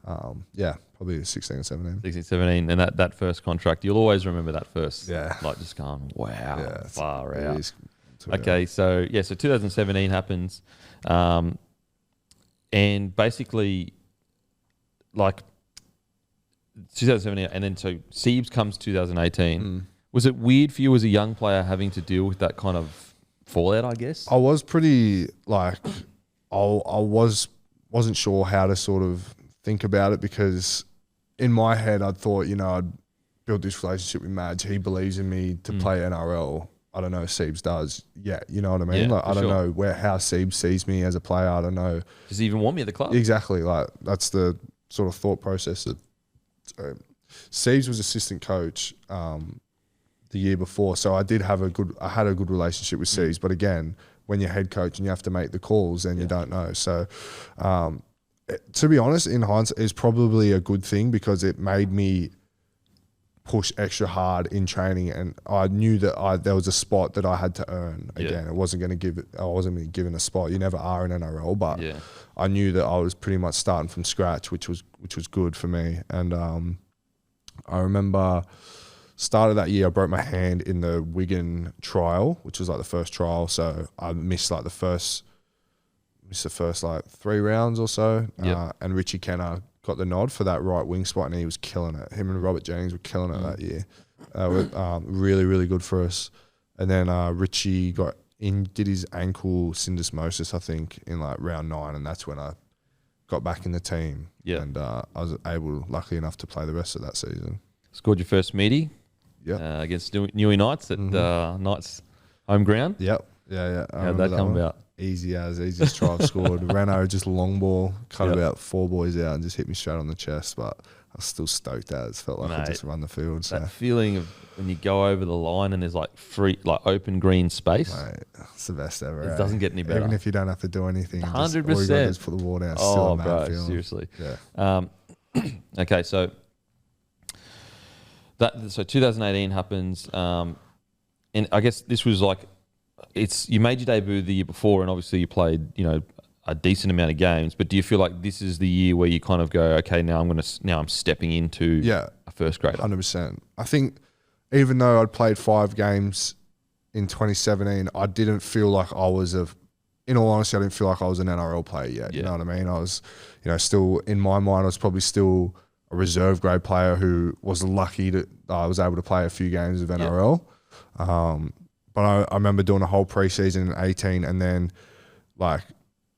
probably 16 or 17. 16, 17, and that first contract, you'll always remember that first. Like just going, wow, far out. Okay, so 2017 happens, and basically, like 2017, and then so Siebes comes 2018. Was it weird for you as a young player having to deal with that kind of fallout, I guess? I was pretty like, I was wasn't sure how to sort of think about it, because in my head I thought, I'd build this relationship with Madge. He believes in me to play NRL. I don't know if Siebes does yet. You know what I mean? Yeah, like I don't sure. know how Siebes sees me as a player. I don't know. Does he even want me at the club? Exactly. Like that's the sort of thought process that Siebes was assistant coach the year before, so I had a good relationship with Siebes. But again, when you're head coach and you have to make the calls, then you don't know. So to be honest, in hindsight, it's probably a good thing, because it made me push extra hard in training, and I knew that there was a spot that I had to earn. Again, I wasn't going to be given a spot. You never are in NRL, but I knew that I was pretty much starting from scratch, which was good for me. And I remember start of that year, I broke my hand in the Wigan trial, which was like the first trial. So I missed the first like 3 rounds or so. And Richie Kenner got the nod for that right wing spot, and he was killing it. Him and Robert Jennings were killing it that year. Really, really good for us. And then Richie did his ankle syndesmosis, I think, in like round 9, and that's when I got back in the team. And I was lucky enough to play the rest of that season. Scored your first meaty against Newey Knights at Knights home ground. Yeah. How'd that come about? Easiest try I've scored. Renault just long ball, cut about 4 boys out and just hit me straight on the chest. But I was still stoked out. It felt like I just run the field. That feeling of when you go over the line and there's like free, like open green space. Mate, it's the best ever. It doesn't get any better. Even if you don't have to do anything. 100%. All you got to do is put the ball down. It's still a mad feeling. Seriously. Yeah. Okay, so 2018 happens, and I guess this was like, you made your debut the year before, and obviously you played, a decent amount of games. But do you feel like this is the year where you kind of go, okay, now I'm stepping into a first grader? 100%. I think even though I'd played 5 games in 2017, I didn't feel like I was in all honesty, I didn't feel like I was an NRL player yet. You know what I mean? I was, still in my mind, I was probably still a reserve grade player who was lucky that I was able to play a few games of NRL. But I remember doing a whole preseason in 18, and then like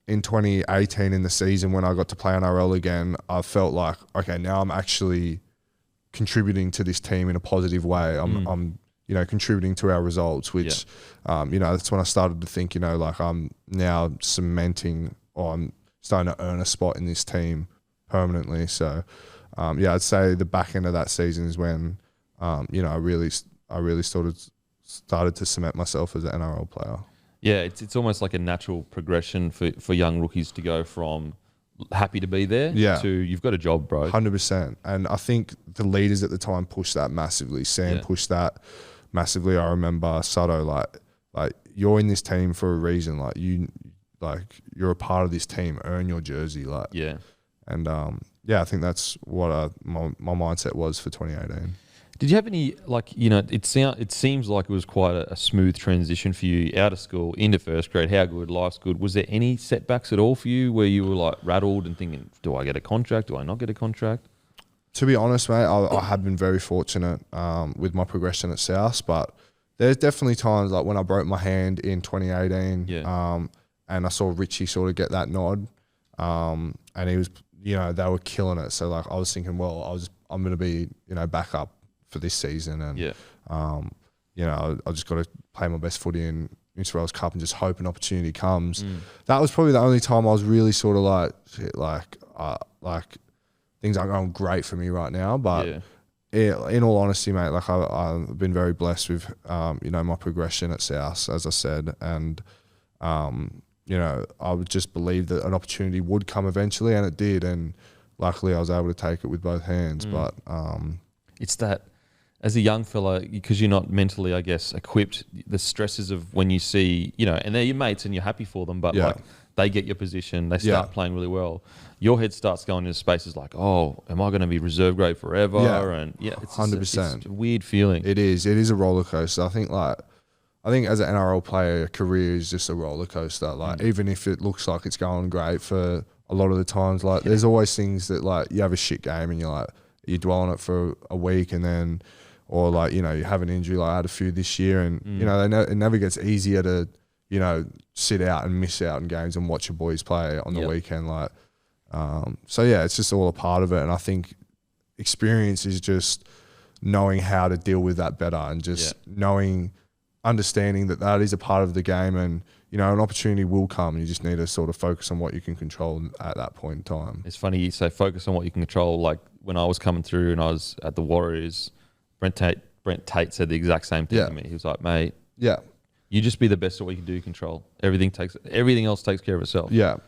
in 2018 in the season when I got to play NRL again, I felt like, okay, now I'm actually contributing to this team in a positive way. I'm contributing to our results, which, that's when I started to think, like I'm now cementing, or I'm starting to earn a spot in this team permanently. So, I'd say the back end of that season is when, I really sort of started to cement myself as an NRL player. Yeah, it's almost like a natural progression for young rookies to go from happy to be there to you've got a job, bro. 100%. And I think the leaders at the time pushed that massively. Sam pushed that massively. I remember Sutto, like you're in this team for a reason. You're a part of this team. Earn your jersey. And I think that's what my mindset was for 2018. Did you have any, it seems like it was quite a smooth transition for you out of school into first grade. How good, life's good. Was there any setbacks at all for you where you were like rattled and thinking, do I get a contract? Do I not get a contract? To be honest, mate, I have been very fortunate with my progression at South, but there's definitely times like when I broke my hand in 2018 and I saw Richie sort of get that nod and he was, they were killing it. So like I was thinking, well, I'm going to be, back up for this season, and I just got to play my best footy in New South Wales Cup and just hope an opportunity comes. That was probably the only time I was really sort of like things aren't going great for me right now. But in all honesty, mate, like I've been very blessed with my progression at South, as I said, and I would just believe that an opportunity would come eventually, and it did, and luckily I was able to take it with both hands. But it's that, as a young fella, because you're not mentally, I guess, equipped, the stresses of when you see, and they're your mates and you're happy for them, but like they get your position, they start playing really well. Your head starts going into spaces like, oh, am I going to be reserve grade forever? Yeah. And it's 100%. It's a weird feeling. It is a roller coaster. I think as an NRL player, a career is just a roller coaster. Like even if it looks like it's going great for a lot of the times, like there's always things that like you have a shit game and you're like, you dwell on it for a week and then, or like, you have an injury, like I had a few this year, and it never gets easier to, sit out and miss out on games and watch your boys play on the weekend. Like So yeah, it's just all a part of it. And I think experience is just knowing how to deal with that better and just understanding that is a part of the game, and you know, an opportunity will come and you just need to sort of focus on what you can control at that point in time. It's funny you say focus on what you can control. Like when I was coming through and I was at the Warriors, Brent Tate said the exact same thing to me. He was like, mate, you just be the best at what you can do, control. Everything else takes care of itself. Yeah.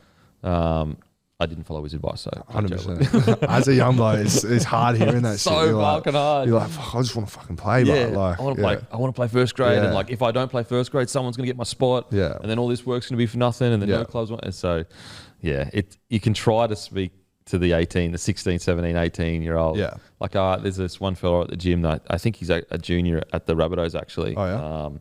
I didn't follow his advice, so 100%. As a young bloke, it's hard hearing that shit. So fucking hard. You're like, fuck, I just want to fucking play, but like, I want to play. I want to play first grade, and like if I don't play first grade, someone's gonna get my spot. Yeah. And then all this work's gonna be for nothing, and then no clubs want. And so, you can try to speak to the 16, 17, 18-year-old. Yeah. Like there's this one fella at the gym that I think he's a junior at the Rabbitohs actually. Oh yeah.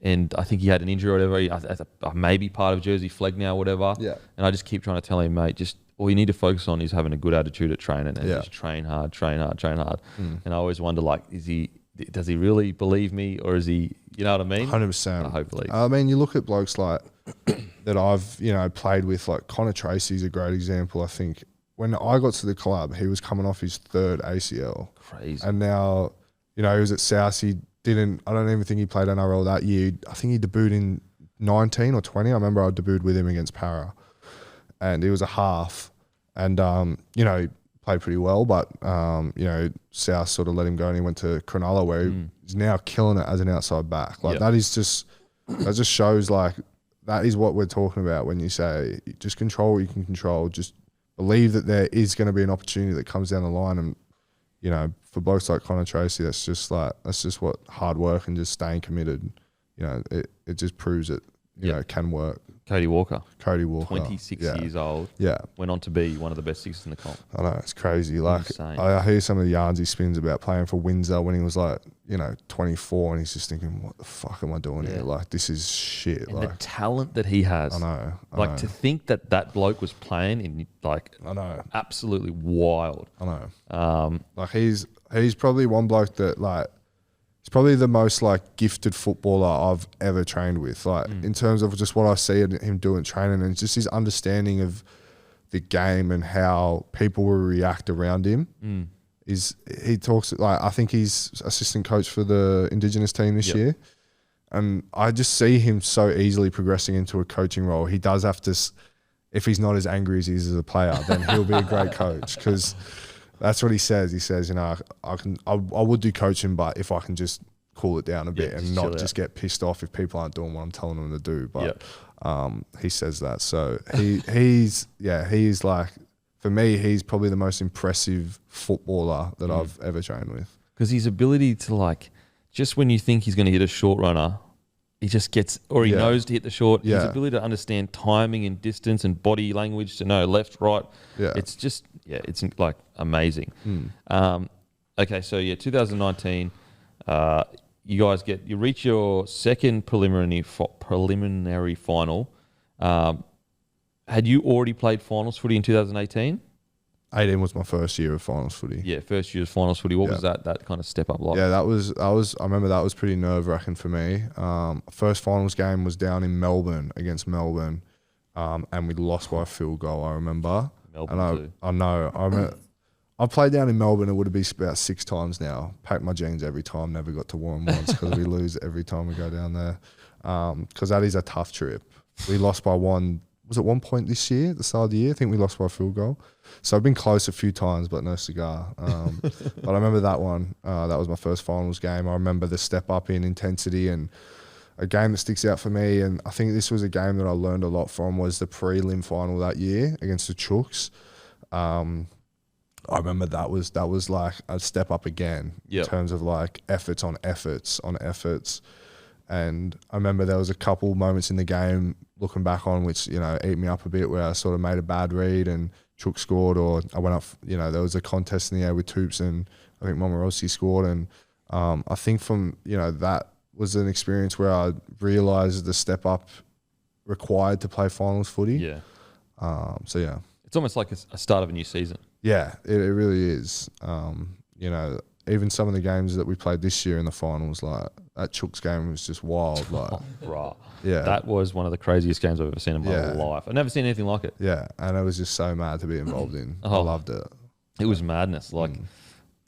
And I think he had an injury or whatever. Maybe part of Jersey flag now, whatever. Yeah. And I just keep trying to tell him, mate, just all you need to focus on is having a good attitude at training and just train hard. And I always wonder, like, does he really believe me, or is he, you know what I mean? 100%. Hopefully. I mean, you look at blokes like that I've, you know, played with, like Connor Tracy's a great example. I think when I got to the club, he was coming off his third ACL. Crazy. And now, you know, he was at South. I don't even think he played NRL that year. I think he debuted in 19 or 20. I remember I debuted with him against Para, and he was a half, and you know, he played pretty well, but you know, South sort of let him go, and he went to Cronulla, where he's now killing it as an outside back. Like that just shows, like, that is what we're talking about when you say just control what you can control. Just believe that there is going to be an opportunity that comes down the line, and you know, for blokes like Connor Tracy, that's just what hard work and just staying committed, you know, it just proves it, you know, can work. Cody Walker. 26 years old. Yeah. Went on to be one of the best sixers in the comp. I know, it's crazy. Like, insane. I hear some of the yarns he spins about playing for Windsor when he was like, you know, 24, and he's just thinking, what the fuck am I doing here? Like, this is shit. And like, the talent that he has. I know. Like, to think that bloke was playing in, like, I know. Absolutely wild. I know. Like, he's probably one bloke that, like, he's probably the most, like, gifted footballer I've ever trained with. Like, in terms of just what I see him doing training, and just his understanding of the game and how people will react around him. He talks, like, I think he's assistant coach for the Indigenous team this year. And I just see him so easily progressing into a coaching role. He does have to, if he's not as angry as he is as a player, then he'll be a great coach, because that's what he says. He says, you know, I would do coaching, but if I can just cool it down a bit and not just get pissed off if people aren't doing what I'm telling them to do. But he says that. So he's like, for me, he's probably the most impressive footballer that I've ever trained with. Because his ability to, like, just when you think he's going to hit a short runner, he just gets, or he knows to hit the short. His ability to understand timing and distance and body language, to know left, right. It's just, it's like amazing. Okay, so 2019, you guys reach your second preliminary final. Had you already played finals footy in 2018? 18 was my first year of finals footy. Yeah, first year of finals footy. What was that kind of step up like? Yeah, I remember that was pretty nerve-wracking for me. First finals game was down in Melbourne against Melbourne, and we lost by a field goal, I remember. I know. I've played down in Melbourne, it would have been about 6 times now. Packed my jeans every time, never got to wear them once, because we lose every time we go down there. Because that is a tough trip. We lost by one. Was it 1 point this year, at the start of the year? I think we lost by a field goal. So I've been close a few times, but no cigar. But I remember that one. That was my first finals game. I remember the step up in intensity, and a game that sticks out for me, and I think this was a game that I learned a lot from, was the prelim final that year against the Chooks. I remember that was like a step up again in terms of, like, efforts on efforts. And I remember there was a couple moments in the game, looking back on, which, you know, ate me up a bit, where I sort of made a bad read and Chook scored, or I went up, you know, there was a contest in the air with Toops, and I think Momorossi scored. And I think from, you know, that was an experience where I realised the step up required to play finals footy. Yeah. So, yeah. It's almost like a start of a new season. Yeah, it really is. You know, even some of the games that we played this year in the finals, like that Chooks game was just wild. Like, Right. yeah, That was one of the craziest games I've ever seen in my life. I've never seen anything like it. yeah, and I was just so mad to be involved in. I loved it. It was madness. Like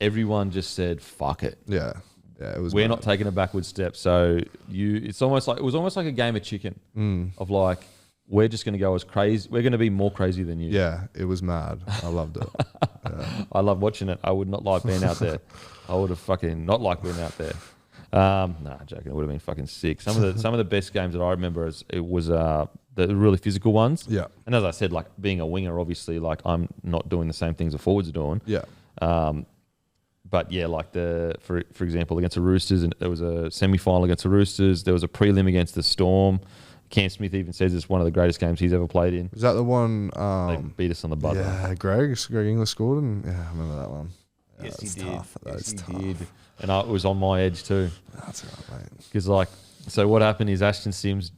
everyone just said, "Fuck it." Yeah, yeah, it was. We're mad. not taking a backward step. So it was almost like a game of chicken of like, we're just going to go as crazy. We're going to be more crazy than you. Yeah, it was mad. I loved it. Yeah. I love watching it. I would not like being out there. I would have fucking not liked being out there. Nah, joking. It would have been fucking sick. Some of the best games that I remember was the really physical ones. Yeah. And as I said, like being a winger, obviously, like I'm not doing the same things the forwards are doing. Yeah. But yeah, like for example, against the Roosters, and there was a semi-final against the Roosters. There was a prelim against the Storm. Cam Smith even says it's one of the greatest games he's ever played in. Was that the one? They beat us on the buzzer. Yeah, Greg Inglis scored, and yeah, I remember that one. Yeah, Yes, that's he did. tough. That Yes, is he tough. did. And it was on my edge too. That's all right, mate. Because like, so what happened is Ashton Sims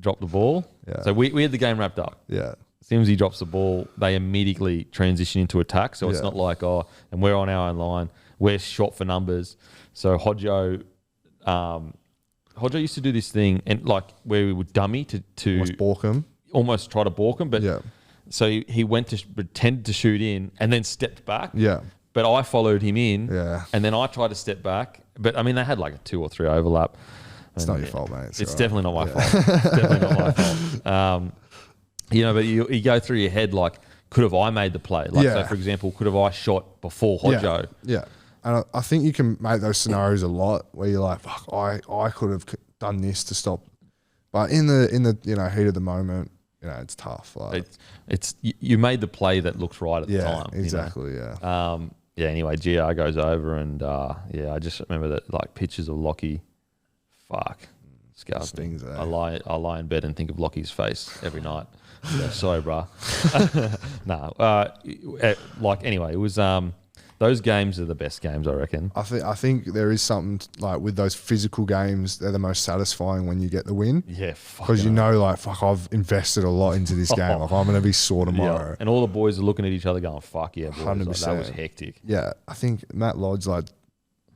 dropped the ball. Yeah. So we had the game wrapped up. Yeah. Simsy drops the ball. They immediately transition into attack. So it's Yeah. not like, and we're on our own line. We're shot for numbers. So Hodjo used to do this thing and like where we would dummy to Was Borkham? almost try to balk him. But Yeah. so he went to pretend to shoot in and then stepped back. Yeah. But I followed him in. Yeah. And then I tried to step back. But I mean, they had like a 2 or 3 overlap. It's not your fault, mate. It's all definitely not my fault. It's definitely not my fault. But you go through your head like, could have I made the play? Like, Yeah. so for example, could have I shot before Hodjo? Yeah. And I think you can make those scenarios a lot where you're like, fuck, I could have done this to stop. But in the heat of the moment, it's tough. Like, It's you made the play that looks right at the time. Exactly. Yeah. Anyway, GR goes over and I just remember that like pictures of Lockie. Fuck. Scars me. Stings, eh? I lie in bed and think of Lockie's face every night. Yeah, sorry, bruh. Anyway, it was those games are the best games, I reckon. I think there is something like with those physical games, they're the most satisfying when you get the win. Yeah, Because you know, like, fuck, I've invested a lot into this game. Like, I'm going to be sore tomorrow. Yeah. And all the boys are looking at each other going, fuck yeah, boys. Like, that 100%. was hectic. Yeah, I think Matt Lodge like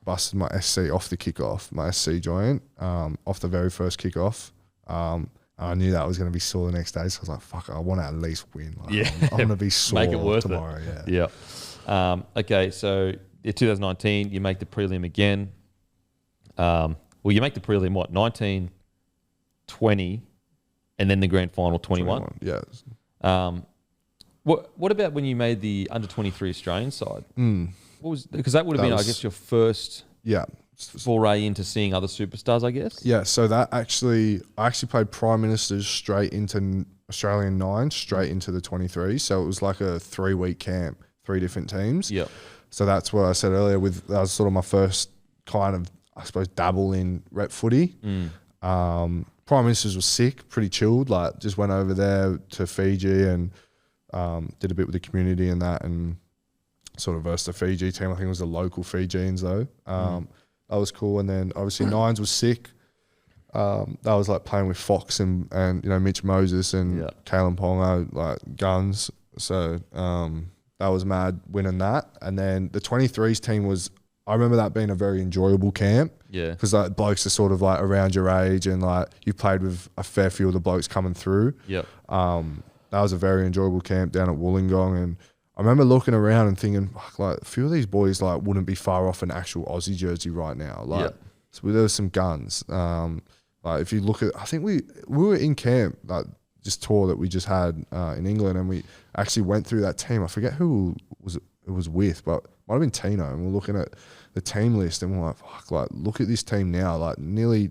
busted my SC off the kickoff, my SC joint, off the very first kickoff. I knew that was going to be sore the next day, so I was like, "Fuck, I want to at least win. Like, Yeah. I'm going to be sore Make it worth tomorrow." it. Yeah, Yeah. Okay, so 2019, you make the prelim again. You make the prelim, what, 19, 20, and then the grand final, 21? Yeah. What about when you made the under-23 Australian side? What was, because that would have been, I guess, your first Yeah. foray into seeing other superstars, I guess? Yeah, so I actually played Prime Ministers straight into Australian 9, straight into the 23. So it was like a 3-week camp, 3 different teams. Yeah. So that's what I said earlier. That was sort of my first kind of, I suppose, dabble in rep footy. Prime Ministers was sick, pretty chilled. Like, just went over there to Fiji and did a bit with the community and that, and sort of versed the Fiji team. I think it was the local Fijians though. That was cool. And then obviously Nines was sick. That was like playing with Fox and Mitch Moses and Kalen Ponga, like guns. So that was mad winning that. And then the 23s team I remember that being a very enjoyable camp. Yeah. Because like blokes are sort of like around your age and like you played with a fair few of the blokes coming through. Yep. That was a very enjoyable camp down at Wollongong, and I remember looking around and thinking, fuck, like a few of these boys like wouldn't be far off an actual Aussie jersey right now. Like, so there was some guns. Like if you look at, I think we were in camp, like just tour that we just had in England, and we actually went through that team. I forget who it was with, but it might have been Tino. And we're looking at the team list, and we're like, fuck, like look at this team now. Like nearly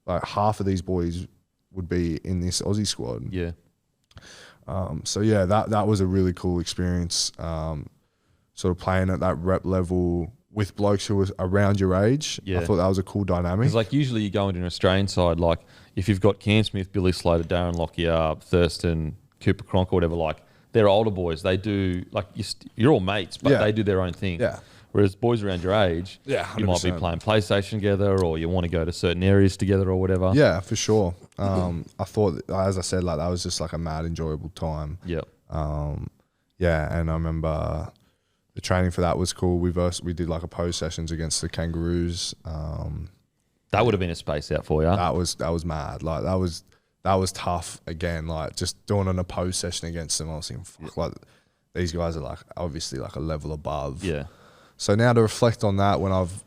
like half of these boys would be in this Aussie squad. Yeah. So yeah, that was a really cool experience. Sort of playing at that rep level with blokes who were around your age. Yeah. I thought that was a cool dynamic. Because like usually you go into an Australian side, like if you've got Cam Smith, Billy Slater, Darren Lockyer, Thurston, Cooper Cronk or whatever, like they're older boys. They do, like you're all mates, but they do their own thing. Yeah. Whereas boys around your age, you might be 100%. playing PlayStation together, or you want to go to certain areas together or whatever. Yeah, for sure. I thought, as I said, like that was just like a mad enjoyable time. Yep. Yeah, and I remember the the training for that was cool. We did like a pose sessions against the Kangaroos. That would have been a space out for you. That was mad. Like that was tough again. Like just doing an opposed session against them, I was thinking, fuck, like these guys are like obviously like a level above. Yeah. So now to reflect on that, when I've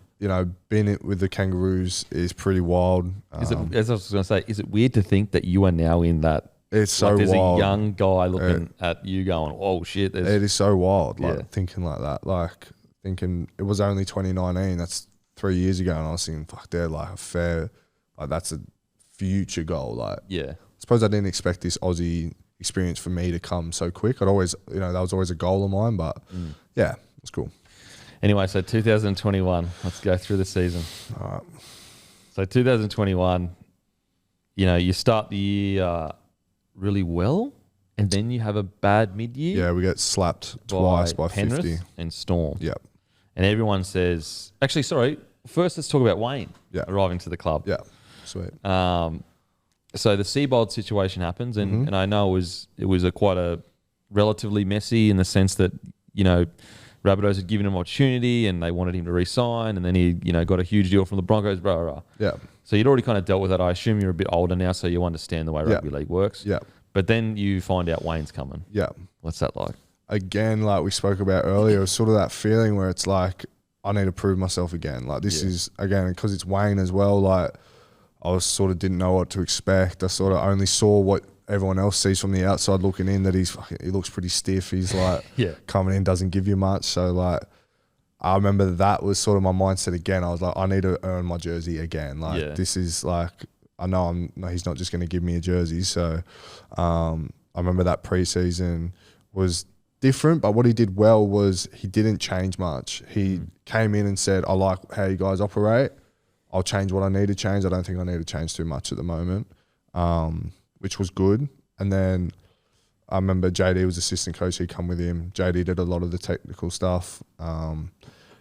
been with the Kangaroos, is pretty wild. Is it, as I was going to say, is it weird to think that you are now in that? It's so like there's wild. a young guy looking at you going, oh shit. It is so wild. Like thinking like that, like thinking it was only 2019. That's 3 years ago, and I was thinking, fuck, they're like a fair, like that's a future goal. Like, I suppose I didn't expect this Aussie experience for me to come so quick. I'd always, that was always a goal of mine, but yeah, it's cool. Anyway, so 2021, let's go through the season. All right. So 2021, you start the year really well, and then you have a bad mid-year. Yeah, we get slapped twice by Penrith 50. and Storm. Yep. And everyone says, actually, sorry, first let's talk about Wayne arriving to the club. Yeah, sweet. So the Seabold situation happens, and I know it was quite a relatively messy in the sense that, Rabbitohs had given him an opportunity and they wanted him to re-sign, and then he, got a huge deal from the Broncos, blah, blah, blah. Yeah. So you'd already kind of dealt with that. I assume you're a bit older now, so you understand the way rugby league works. Yeah. But then you find out Wayne's coming. Yeah. What's that like? Again, like we spoke about earlier, it was sort of that feeling where it's like, I need to prove myself again. Like this is, again, because it's Wayne as well, like I was sort of didn't know what to expect. I sort of only saw what everyone else sees from the outside looking in, that he looks pretty stiff. He's like coming in, doesn't give you much. So like, I remember that was sort of my mindset again. I was like, I need to earn my jersey again. Like this is like, I know he's not just going to give me a jersey. So I remember that preseason was different, but what he did well was he didn't change much. He came in and said, I like how you guys operate. I'll change what I need to change. I don't think I need to change too much at the moment, which was good. And then I remember JD was assistant coach. He'd come with him. JD did a lot of the technical stuff. And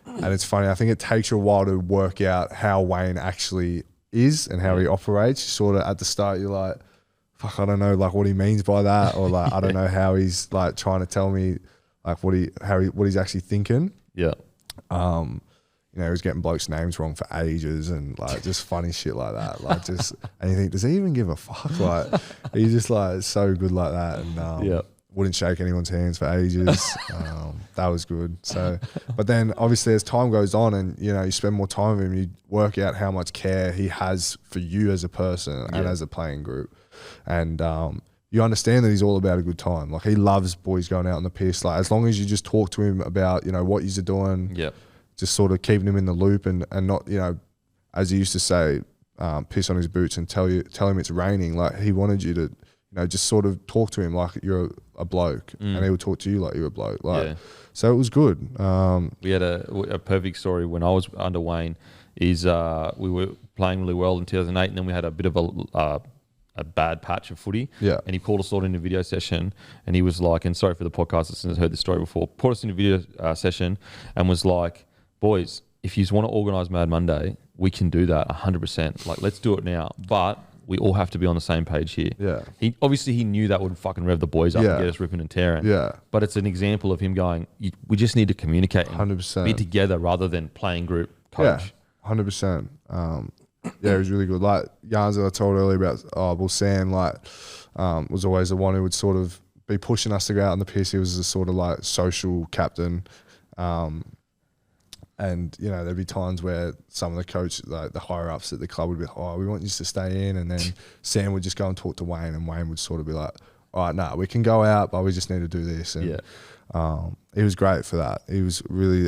it's funny, I think it takes you a while to work out how Wayne actually is and how he operates. Sort of at the start, you're like, fuck, I don't know like what he means by that, or like I don't know how he's like trying to tell me like what he's actually thinking. Yeah. He was getting blokes' names wrong for ages and like just funny shit like that. Like just, and you think, does he even give a fuck? Like he's just like so good like that, and wouldn't shake anyone's hands for ages. That was good. So, but then obviously as time goes on and you spend more time with him, you work out how much care he has for you as a person and as a playing group, and you understand that he's all about a good time. Like he loves boys going out on the piss. Like as long as you just talk to him about what you're doing. Yeah. Just sort of keeping him in the loop and not, as he used to say, piss on his boots and tell him it's raining. Like he wanted you to, just sort of talk to him like you're a bloke, and he would talk to you like you're a bloke. Like, so it was good. We had a perfect story when I was under Wayne. Is we were playing really well in 2008, and then we had a bit of a bad patch of footy. Yeah. And he called us all in a video session, and he was like, and sorry for the podcast listeners, heard this story before, put us in a video session and was like, boys, if you want to organise Mad Monday, we can do that 100%. Like, let's do it now. But we all have to be on the same page here. Yeah. He knew that would fucking rev the boys up and get us ripping and tearing. Yeah. But it's an example of him going, we just need to communicate and 100%. Be together rather than playing group coach. Yeah, 100%. It was really good. Like, yarns that I told earlier about, Sam, was always the one who would sort of be pushing us to go out on the piss. He was the sort of like social captain. And, there'd be times where some of the coaches, like the higher ups at the club would be like, oh, we want you to stay in. And then Sam would just go and talk to Wayne, and Wayne would sort of be like, all right, we can go out, but we just need to do this. And he was great for that. He was really,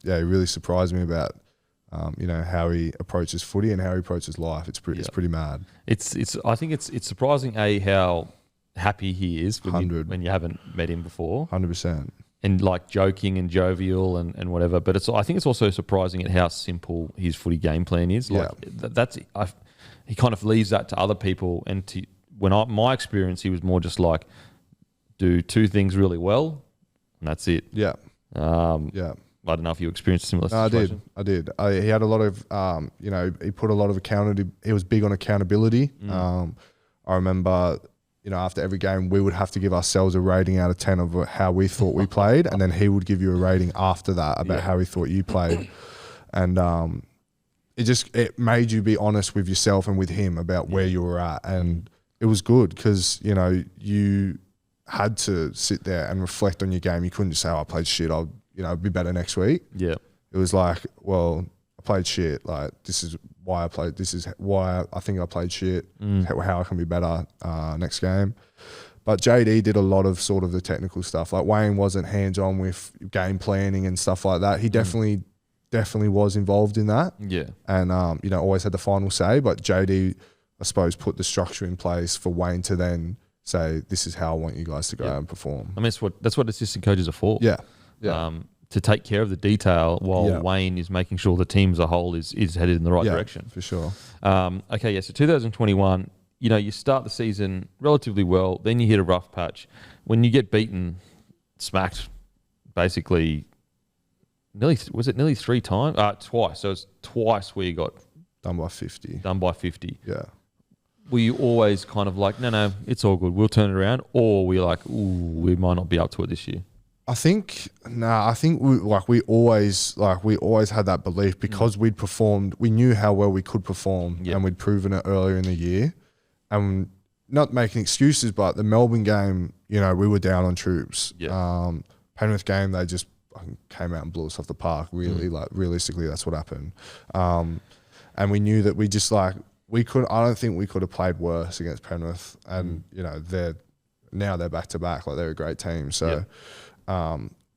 he really surprised me about, how he approaches footy and how he approaches life. It's pretty mad. I think it's surprising, how happy he is when you haven't met him before. 100%. And like joking and jovial and whatever, but I think it's also surprising at how simple his footy game plan is. Like he kind of leaves that to other people. And my experience, he was more just like, do two things really well, and that's it. Yeah. I don't know if you experienced a similar situation. I did. He had a lot of, he put a lot of accountability. He was big on accountability. I remember you know, after every game, we would have to give ourselves a rating out of 10 of how we thought we played. And then he would give you a rating after that about how he thought you played. And it made you be honest with yourself and with him about where you were at. And it was good because, you know, you had to sit there and reflect on your game. You couldn't just say, oh, I played shit, I'll, you know, be better next week. Yeah. It was like, well, I played shit. Like, this is why I played. This is why I think I played shit, how I can be better next game. But JD did a lot of sort of the technical stuff. Like, Wayne wasn't hands-on with game planning and stuff like that. He definitely was involved in that. Yeah. And, you know, always had the final say. But JD, I suppose, put the structure in place for Wayne to then say, this is how I want you guys to go out and perform. I mean, that's what assistant coaches are for. Yeah. Yeah. To take care of the detail while Wayne is making sure the team as a whole is headed in the right direction. For sure. Okay, so 2021, you know, you start the season relatively well, then you hit a rough patch. When you get beaten, smacked, basically, nearly 3 times? Twice. So it's twice where you got done by 50. Yeah. Were you always kind of like, no, it's all good, we'll turn it around? Or were you like, ooh, we might not be up to it this year? I think we always had that belief because we'd performed. We knew how well we could perform, and we'd proven it earlier in the year. And not making excuses, but the Melbourne game, you know, we were down on troops. Penrith game, they just came out and blew us off the park. Really, like realistically, that's what happened. And we knew that we just I don't think we could have played worse against Penrith. And you know, they're back to back. Like, they're a great team. So.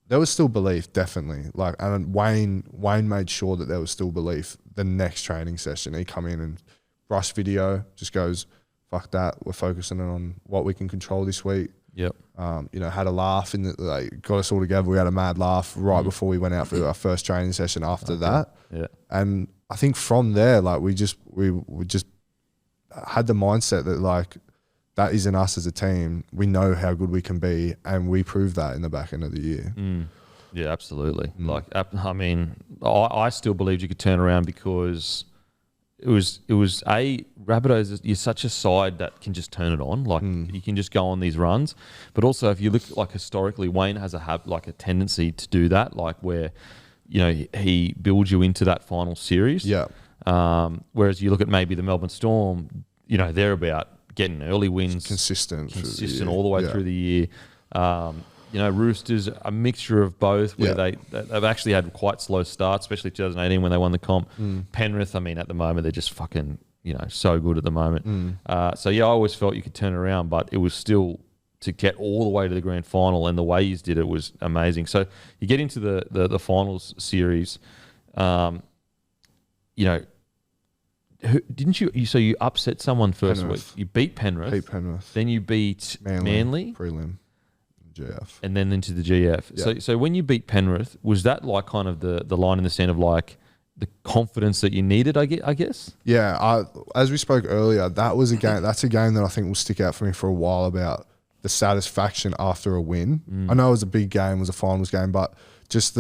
There was still belief, definitely. Like, and Wayne made sure that there was still belief. The next training session, he come in and rush video, just goes, fuck that. We're focusing on what we can control this week. Yep. You know, had a laugh got us all together. We had a mad laugh right before we went out for our first training session after that. Yeah. And I think from there, like, we just had the mindset that, like, that isn't us as a team. We know how good we can be, and we proved that in the back end of the year. Yeah, absolutely. Like, I mean, I still believed you could turn around because it was Rabbitohs. You're such a side that can just turn it on. Like, you can just go on these runs. But also, if you look, like, historically, Wayne has a tendency to do that, like, where, you know, he builds you into that final series. Yeah. Whereas you look at maybe the Melbourne Storm, you know, they're about getting early wins, consistent all the way through the year. You know, Roosters, a mixture of both, where they've actually had quite slow starts, especially 2018 when they won the comp. Penrith, I mean, at the moment, they're just fucking, you know, so good at the moment. So yeah, I always felt you could turn it around, but it was still to get all the way to the grand final, and the way you did it was amazing. So you get into the finals series, you know. Didn't you? So you upset someone first week. You beat Penrith. Then you beat Manly. Prelim. GF. And then into the GF. Yeah. So when you beat Penrith, was that like kind of the line in the sand of like the confidence that you needed, I guess? Yeah. As we spoke earlier, that was a game. That's a game that I think will stick out for me for a while about the satisfaction after a win. I know it was a big game, it was a finals game, but just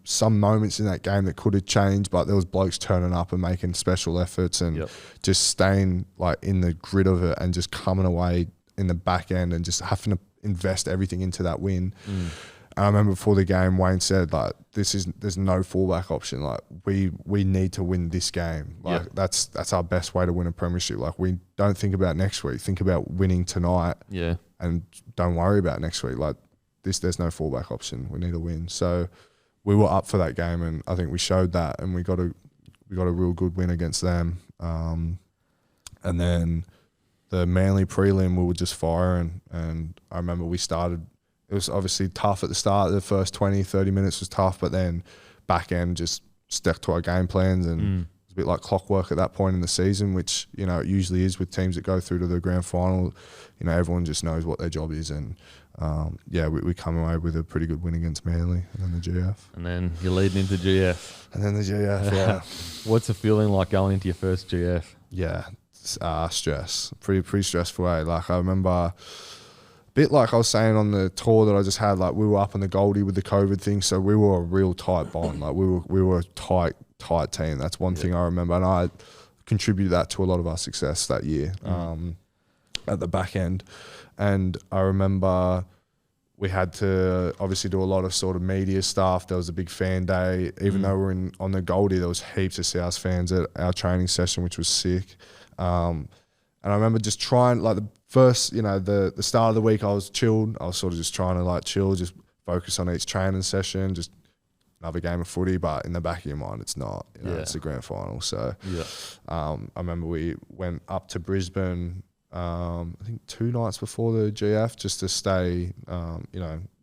some moments in that game that could have changed, but there was blokes turning up and making special efforts and just staying like in the grit of it and just coming away in the back end and just having to invest everything into that win. And I remember before the game, Wayne said, like, there's no fallback option. Like, we need to win this game. Like, that's our best way to win a premiership. Like, we don't think about next week. Think about winning tonight. Yeah. And don't worry about next week. Like, there's no fallback option. We need to win. So we were up for that game, and I think we showed that, and we got a real good win against them. And then the Manly prelim, we were just firing, and I remember we started. It was obviously tough at the start. The first 20, 30 minutes was tough, but then back end just stuck to our game plans, and it was a bit like clockwork at that point in the season, which, you know, it usually is with teams that go through to the grand final. You know, everyone just knows what their job is, and we come away with a pretty good win against Manly, and then the GF. And then you're leading into GF. And then the GF, yeah. What's the feeling like going into your first GF? Yeah, stress. Pretty stressful, Like, I remember, a bit like I was saying on the tour that I just had, like, we were up in the Goldie with the COVID thing, so we were a real tight bond. Like, we were a tight team. That's one thing I remember, and I contributed that to a lot of our success that year. at the back end. And I remember we had to obviously do a lot of sort of media stuff. There was a big fan day. Even though we're on the Goldie, there was heaps of South fans at our training session, which was sick. And I remember just trying, like the first, the start of the week I was chilled. I was sort of just trying to like chill, just focus on each training session, just another game of footy. But in the back of your mind, it's not. It's the grand final. So I remember we went up to Brisbane, I think 2 nights before the GF, just to stay,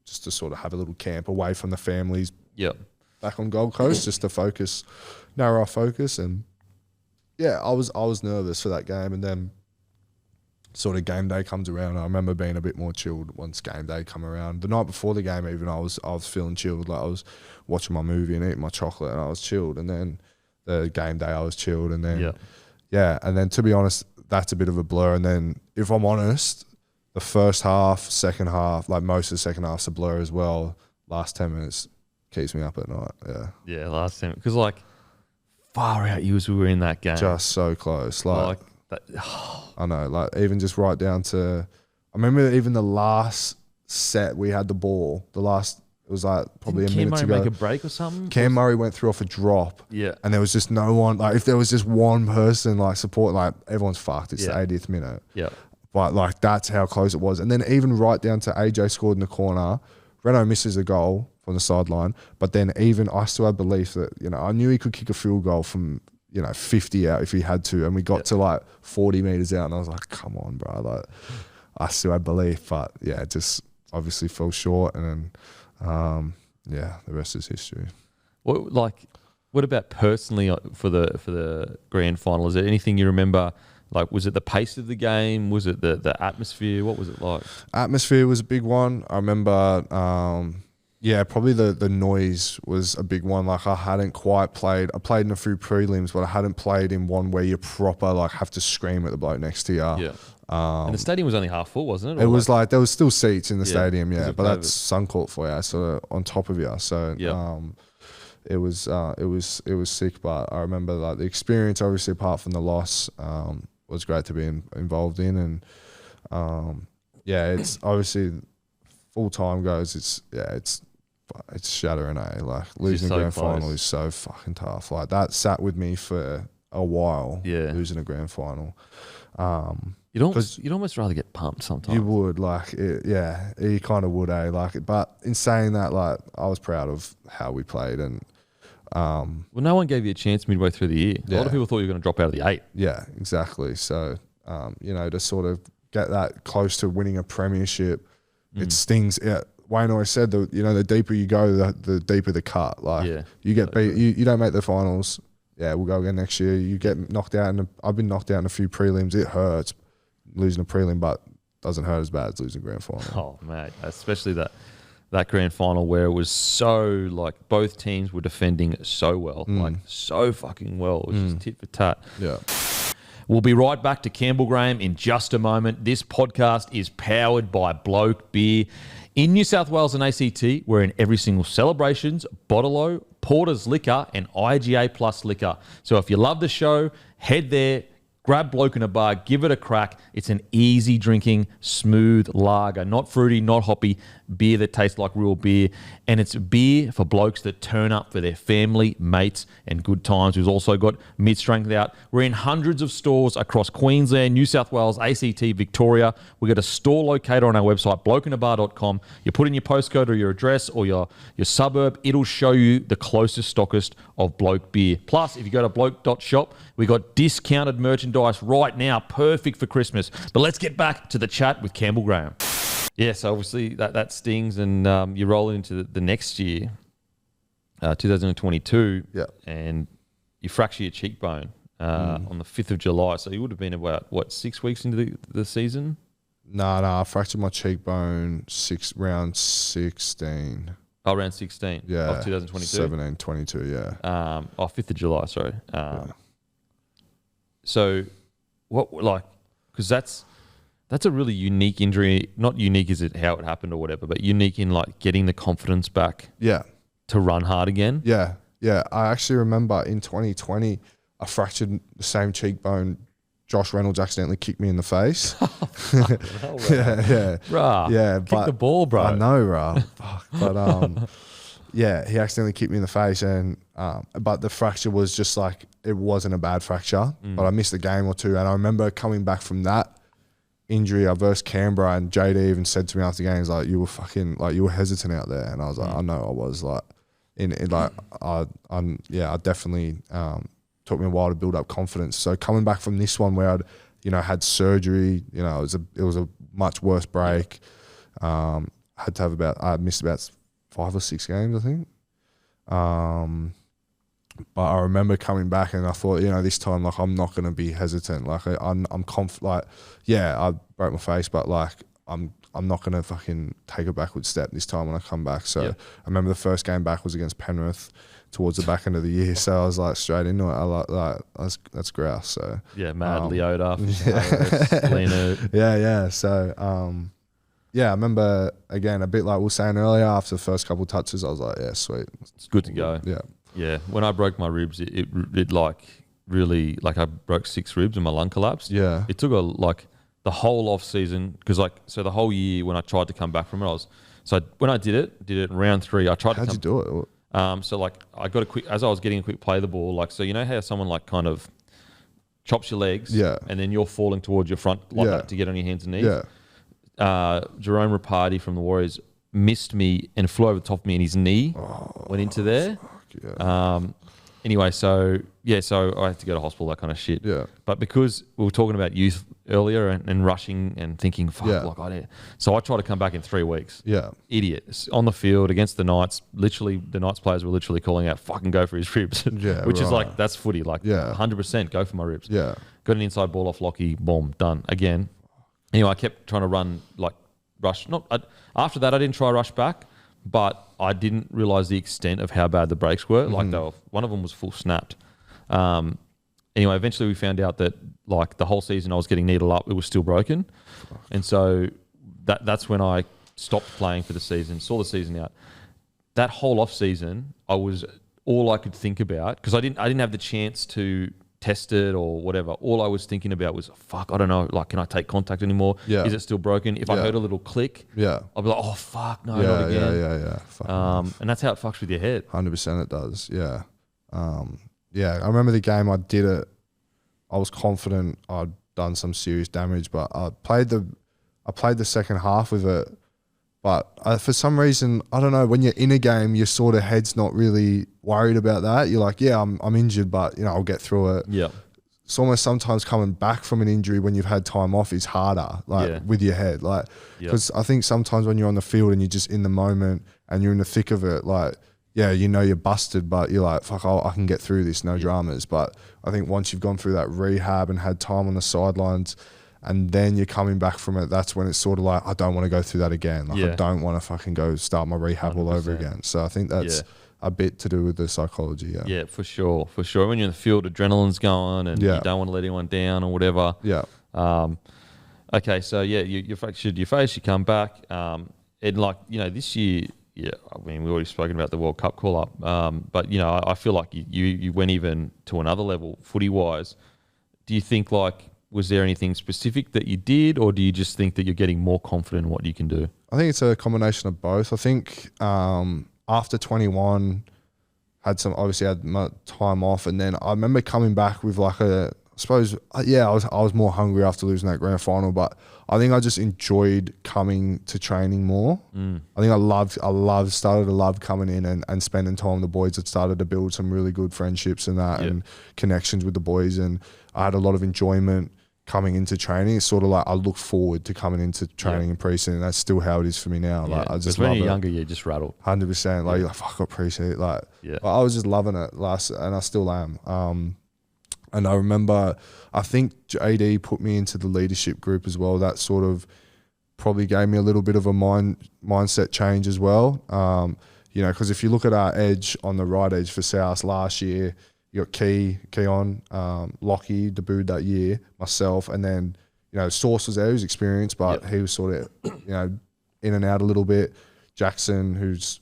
just to sort of have a little camp away from the families. Back on Gold Coast, just to narrow our focus. And yeah, I was nervous for that game. And then sort of game day comes around. I remember being a bit more chilled once game day come around. The night before the game, even I was feeling chilled. Like I was watching my movie and eating my chocolate, and I was chilled. And then the game day, I was chilled. And then and then to be honest, that's a bit of a blur. And then if I'm honest, the first half, second half, like most of the second half's a blur as well. Last 10 minutes keeps me up at night. Yeah, last 10 because like far out you as we were in that game. Just so close. Like that, I know, like even just right down to, I remember even the last set we had the ball, it was like probably Didn't a minute to Cam go. Murray make a break or something? Cam Murray went through off a drop. And there was just no one, like if there was just one person like support, like everyone's fucked. It's the 80th minute. But like that's how close it was. And then even right down to AJ scored in the corner, Renault misses a goal from the sideline. But then even I still had belief that, I knew he could kick a field goal from, 50 out if he had to. And we got to like 40 meters out and I was like, come on, bro. Like I still had belief, but yeah, it just obviously fell short. And then, the rest is history. What about personally for the grand final? Is there anything you remember? Like, was it the pace of the game? Was it the atmosphere? What was it like? Atmosphere was a big one. I remember, probably the noise was a big one. Like I hadn't quite played. I played in a few prelims, but I hadn't played in one where you proper like have to scream at the bloke next to you. And the stadium was only half full, wasn't it? It was like there was still seats in the stadium, but that's Suncourt for you, so on top of you. So it was sick. But I remember like the experience, obviously apart from the loss, was great to be involved in, and it's obviously full time goes. It's shattering. Like losing the grand final is so fucking tough. Like that sat with me for a while. Losing a grand final. You'd almost rather get pumped sometimes. You would, you kind of would, like. But in saying that, like, I was proud of how we played, and well, no one gave you a chance midway through the year. A lot of people thought you were going to drop out of the 8. Yeah, exactly. So, to sort of get that close to winning a premiership, it stings. Yeah, Wayne always said that the deeper you go, the deeper the cut. Like, you get beat, you don't make the finals. Yeah, we'll go again next year. You get knocked out, I've been knocked out in a few prelims. It hurts losing a prelim, but doesn't hurt as bad as losing a grand final. Oh, mate, especially that grand final where it was so, like, both teams were defending so well, like, so fucking well. It was just tit for tat. Yeah. We'll be right back to Campbell Graham in just a moment. This podcast is powered by Bloke Beer. In New South Wales and ACT, we're in every single Celebrations, Bottle-O, Porter's Liquor, and IGA Plus Liquor. So if you love the show, head there, grab Bloke in a Bar, give it a crack. It's an easy drinking, smooth lager. Not fruity, not hoppy, beer that tastes like real beer. And it's beer for blokes that turn up for their family, mates, and good times. We've also got mid-strength out. We're in hundreds of stores across Queensland, New South Wales, ACT, Victoria. We've got a store locator on our website, blokeinabar.com. You put in your postcode or your address or your suburb, it'll show you the closest stockist of Bloke beer. Plus, if you go to bloke.shop, we got discounted merchandise right now, perfect for Christmas. But let's get back to the chat with Campbell Graham. Yes, obviously that stings, and you roll into the next year, 2022, and you fracture your cheekbone on the 5th of July. So you would have been about, 6 weeks into the season? No, I fractured my cheekbone round 16. Oh, round 16 of 2022? 17, 22, yeah. 5th of July, sorry. So because that's a really unique injury. Not unique as it how it happened or whatever, but unique in like getting the confidence back. To run hard again. Yeah. I actually remember in 2020, I fractured the same cheekbone Josh Reynolds accidentally kicked me in the face. Hell, yeah. Bruh. Yeah, Kick the ball, bro. I know, bruh. Fuck. But yeah, he accidentally kicked me in the face, and but the fracture was just like, it wasn't a bad fracture, but I missed a game or two. And I remember coming back from that injury, I versed Canberra, and JD even said to me after the game, he's like, you were hesitant out there. And I was like, I know I was, like, I definitely took me a while to build up confidence. So coming back from this one where I'd, had surgery, it was a much worse break. I missed about 5 or 6 games, I think. But I remember coming back and I thought, this time, like, I'm not going to be hesitant. Like, I'm like, yeah, I broke my face, but like, I'm not going to fucking take a backward step this time when I come back. So I remember the first game back was against Penrith towards the back end of the year. So I was like straight into it. I like that's grouse. So yeah, mad Leota, yeah. So I remember again a bit like we were saying earlier. After the first couple of touches, I was like, yeah, sweet, it's good to go. Yeah. When I broke my ribs, it like really, like, I broke 6 ribs and my lung collapsed. Yeah, it took the whole off season, because so the whole year when I tried to come back from it, when I did it in round 3. I tried. How'd you do it? So like I got as I was getting a quick play of the ball, like, so how someone like kind of chops your legs, and then you're falling towards your front like that to get on your hands and knees. Jerome Rapati from the Warriors missed me and flew over the top of me, and his knee went into there. Anyway, so I had to go to hospital, that kind of shit. Yeah. But because we were talking about youth earlier and rushing and thinking, fuck, like I did. So I tried to come back in 3 weeks. Yeah. Idiot. On the field against the Knights, literally, the Knights players were literally calling out, fucking go for his ribs. Which is like, that's footy. Like, 100% go for my ribs. Yeah. Got an inside ball off Lockie, boom, done. Again. Anyway, I kept trying to run, like, rush. After that, I didn't try rush back. But I didn't realise the extent of how bad the breaks were. Like, one of them was full snapped. Anyway, eventually we found out that, like, the whole season I was getting needled up, it was still broken. And so that's when I stopped playing for the season, saw the season out. That whole off season, all I could think about, because I didn't have the chance to test it or whatever. All I was thinking about was, fuck, I don't know, like, can I take contact anymore? Yeah. Is it still broken? If I heard a little click, I'll be like, oh, fuck, no, not again. Yeah. And that's how it fucks with your head. 100% it does, yeah. I remember the game I did it, I was confident I'd done some serious damage, but I played the second half with it. But for some reason, I don't know, when you're in a game, your sort of head's not really worried about that. You're like, yeah, I'm injured, but I'll get through it. Yeah. It's almost sometimes coming back from an injury when you've had time off is harder, with your head. Like, because I think sometimes when you're on the field and you're just in the moment and you're in the thick of it, like, yeah, you're busted, but you're like, fuck, I can get through this, no dramas. But I think once you've gone through that rehab and had time on the sidelines, and then you're coming back from it, that's when it's sort of like, I don't want to go through that again. Like, I don't want to fucking go start my rehab 100%. All over again. So I think that's a bit to do with the psychology, Yeah, for sure. For sure. When you're in the field, adrenaline's going and you don't want to let anyone down or whatever. Yeah. Okay, so you fractured your face, you come back. And like, this year, I mean, we've already spoken about the World Cup call-up. But, I feel like you went even to another level footy-wise. Do you think, like, was there anything specific that you did, or do you just think that you're getting more confident in what you can do? I think it's a combination of both. I think after 21, obviously had my time off, and then I remember coming back with like I was more hungry after losing that grand final, but I think I just enjoyed coming to training more. I think I started to love coming in and spending time with the boys. It started to build some really good friendships and that and connections with the boys, and I had a lot of enjoyment coming into training. It's sort of like I look forward to coming into training in pre-season, and that's still how it is for me now. Like, I just when you're younger, you're just rattled. 100%. Like, you're like, fuck, I got pre-season. Like, I was just loving it and I still am. And I remember, I think JD put me into the leadership group as well. That sort of probably gave me a little bit of a mindset change as well. Because if you look at our edge on the right edge for South last year, you got Keon, Lockie debuted that year, myself, and then, Source was there, who's experienced, but he was sort of, in and out a little bit. Jackson, who's,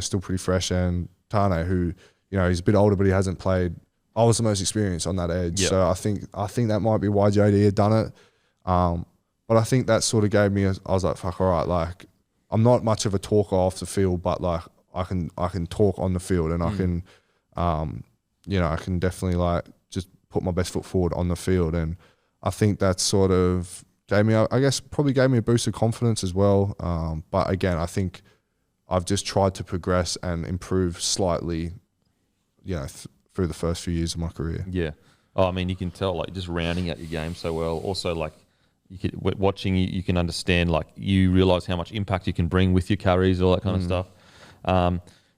still pretty fresh, and Tane, who, he's a bit older, but he hasn't played I was the most experienced on that edge. Yep. So I think that might be why JD had done it. But I think that sort of gave me, I was like, fuck, all right, like I'm not much of a talker off the field, but like I can talk on the field, and I can, I can definitely like just put my best foot forward on the field. And I think that sort of gave me, I guess, probably gave me a boost of confidence as well. But again, I think I've just tried to progress and improve slightly, through the first few years of my career. Yeah. Oh, I mean, you can tell, like, just rounding out your game so well. Also, like, watching you can understand, like, you realise how much impact you can bring with your carries, all that kind of stuff.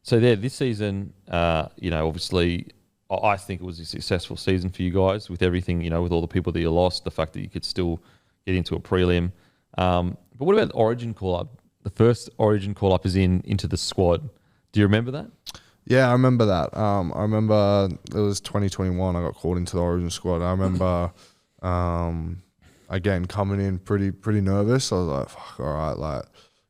So there, this season, obviously, I think it was a successful season for you guys with everything, with all the people that you lost, the fact that you could still get into a prelim. But what about the Origin call-up? The first Origin call-up is into the squad. Do you remember that? Yeah, I remember that. I remember it was 2021. I got called into the Origin squad. I remember, again, coming in pretty nervous. I was like, fuck, all right, like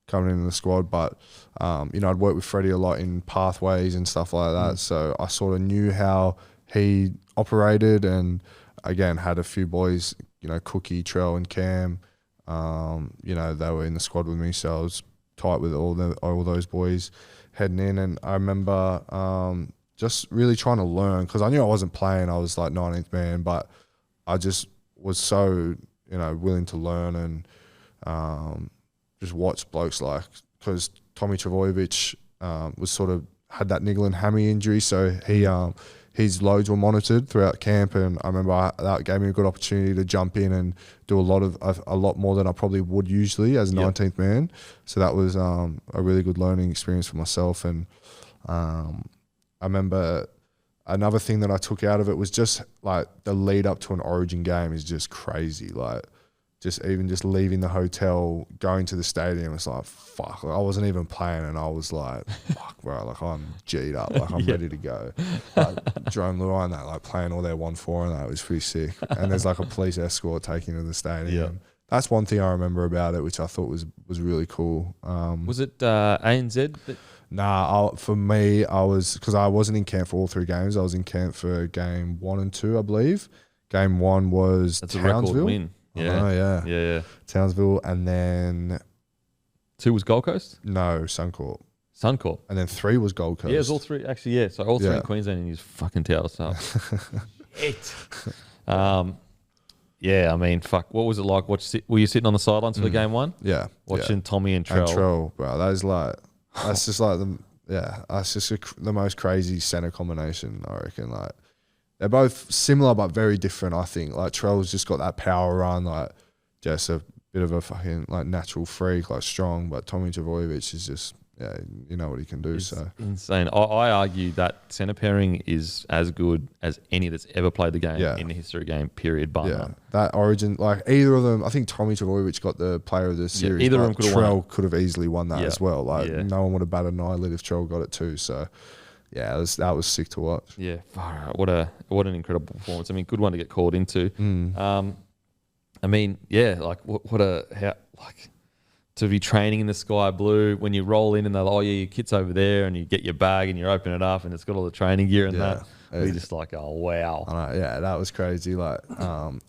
coming in the squad. But, I'd worked with Freddie a lot in pathways and stuff like that. So I sort of knew how he operated, and again, had a few boys, Cookie, Trell and Cam, they were in the squad with me. So I was tight with all those boys heading in. And I remember just really trying to learn, because I knew I wasn't playing. I was like 19th man, but I just was so, willing to learn and just watch blokes, like, because Tommy Travojevic was sort of had that niggle and hammy injury, so his loads were monitored throughout camp, and I remember that gave me a good opportunity to jump in and do a lot more than I probably would usually as a 19th man. So that was a really good learning experience for myself. And I remember another thing that I took out of it was just like the lead up to an Origin game is just crazy. Like just leaving the hotel, going to the stadium, it's like, fuck, like I wasn't even playing, and I was like, fuck, bro, like I'm G'd up, like I'm ready to go. Like Jerome Luai and that, like playing all their 1-4 and that was pretty sick. And there's like a police escort taking you to the stadium. Yeah. That's one thing I remember about it, which I thought was really cool. Was it ANZ? Nah, for me, because I wasn't in camp for all 3 games. I was in camp for game 1 and 2, I believe. Game 1 was That's Townsville. a record win. Yeah. Yeah. Townsville, and then 2 was Gold Coast? No, Suncorp. And then 3 was Gold Coast. Yeah, it was all 3. Actually, yeah. So all 3 in Queensland, and he's fucking towed us up. Shit. Yeah, I mean, fuck. What was it like? Were you sitting on the sidelines for game 1? Yeah. Watching Tommy and Trell. And Trell, bro. That's just like that's just the most crazy centre combination, I reckon. Like, they're both similar but very different, I think. Like, Trell's just got that power run, like, just a bit of a fucking, like, natural freak, like, strong. But Tommy Travojevic is just, you know what he can do. It's so insane. I argue that centre pairing is as good as any that's ever played the game in the history of the game, period, bar none. That Origin, like, either of them, I think Tommy Travojevic got the player of the series. Either of them could have won. Trell could have easily won that as well. Like, no one would have batted an eyelid if Trell got it too. So, yeah, that was sick to watch. Yeah, far out. What an incredible performance. I mean, good one to get called into. I mean, yeah, like to be training in the sky blue when you roll in and they're like, oh yeah, your kit's over there, and you get your bag and you open it up and it's got all the training gear and that. You're just like, oh wow. Yeah, that was crazy. Like,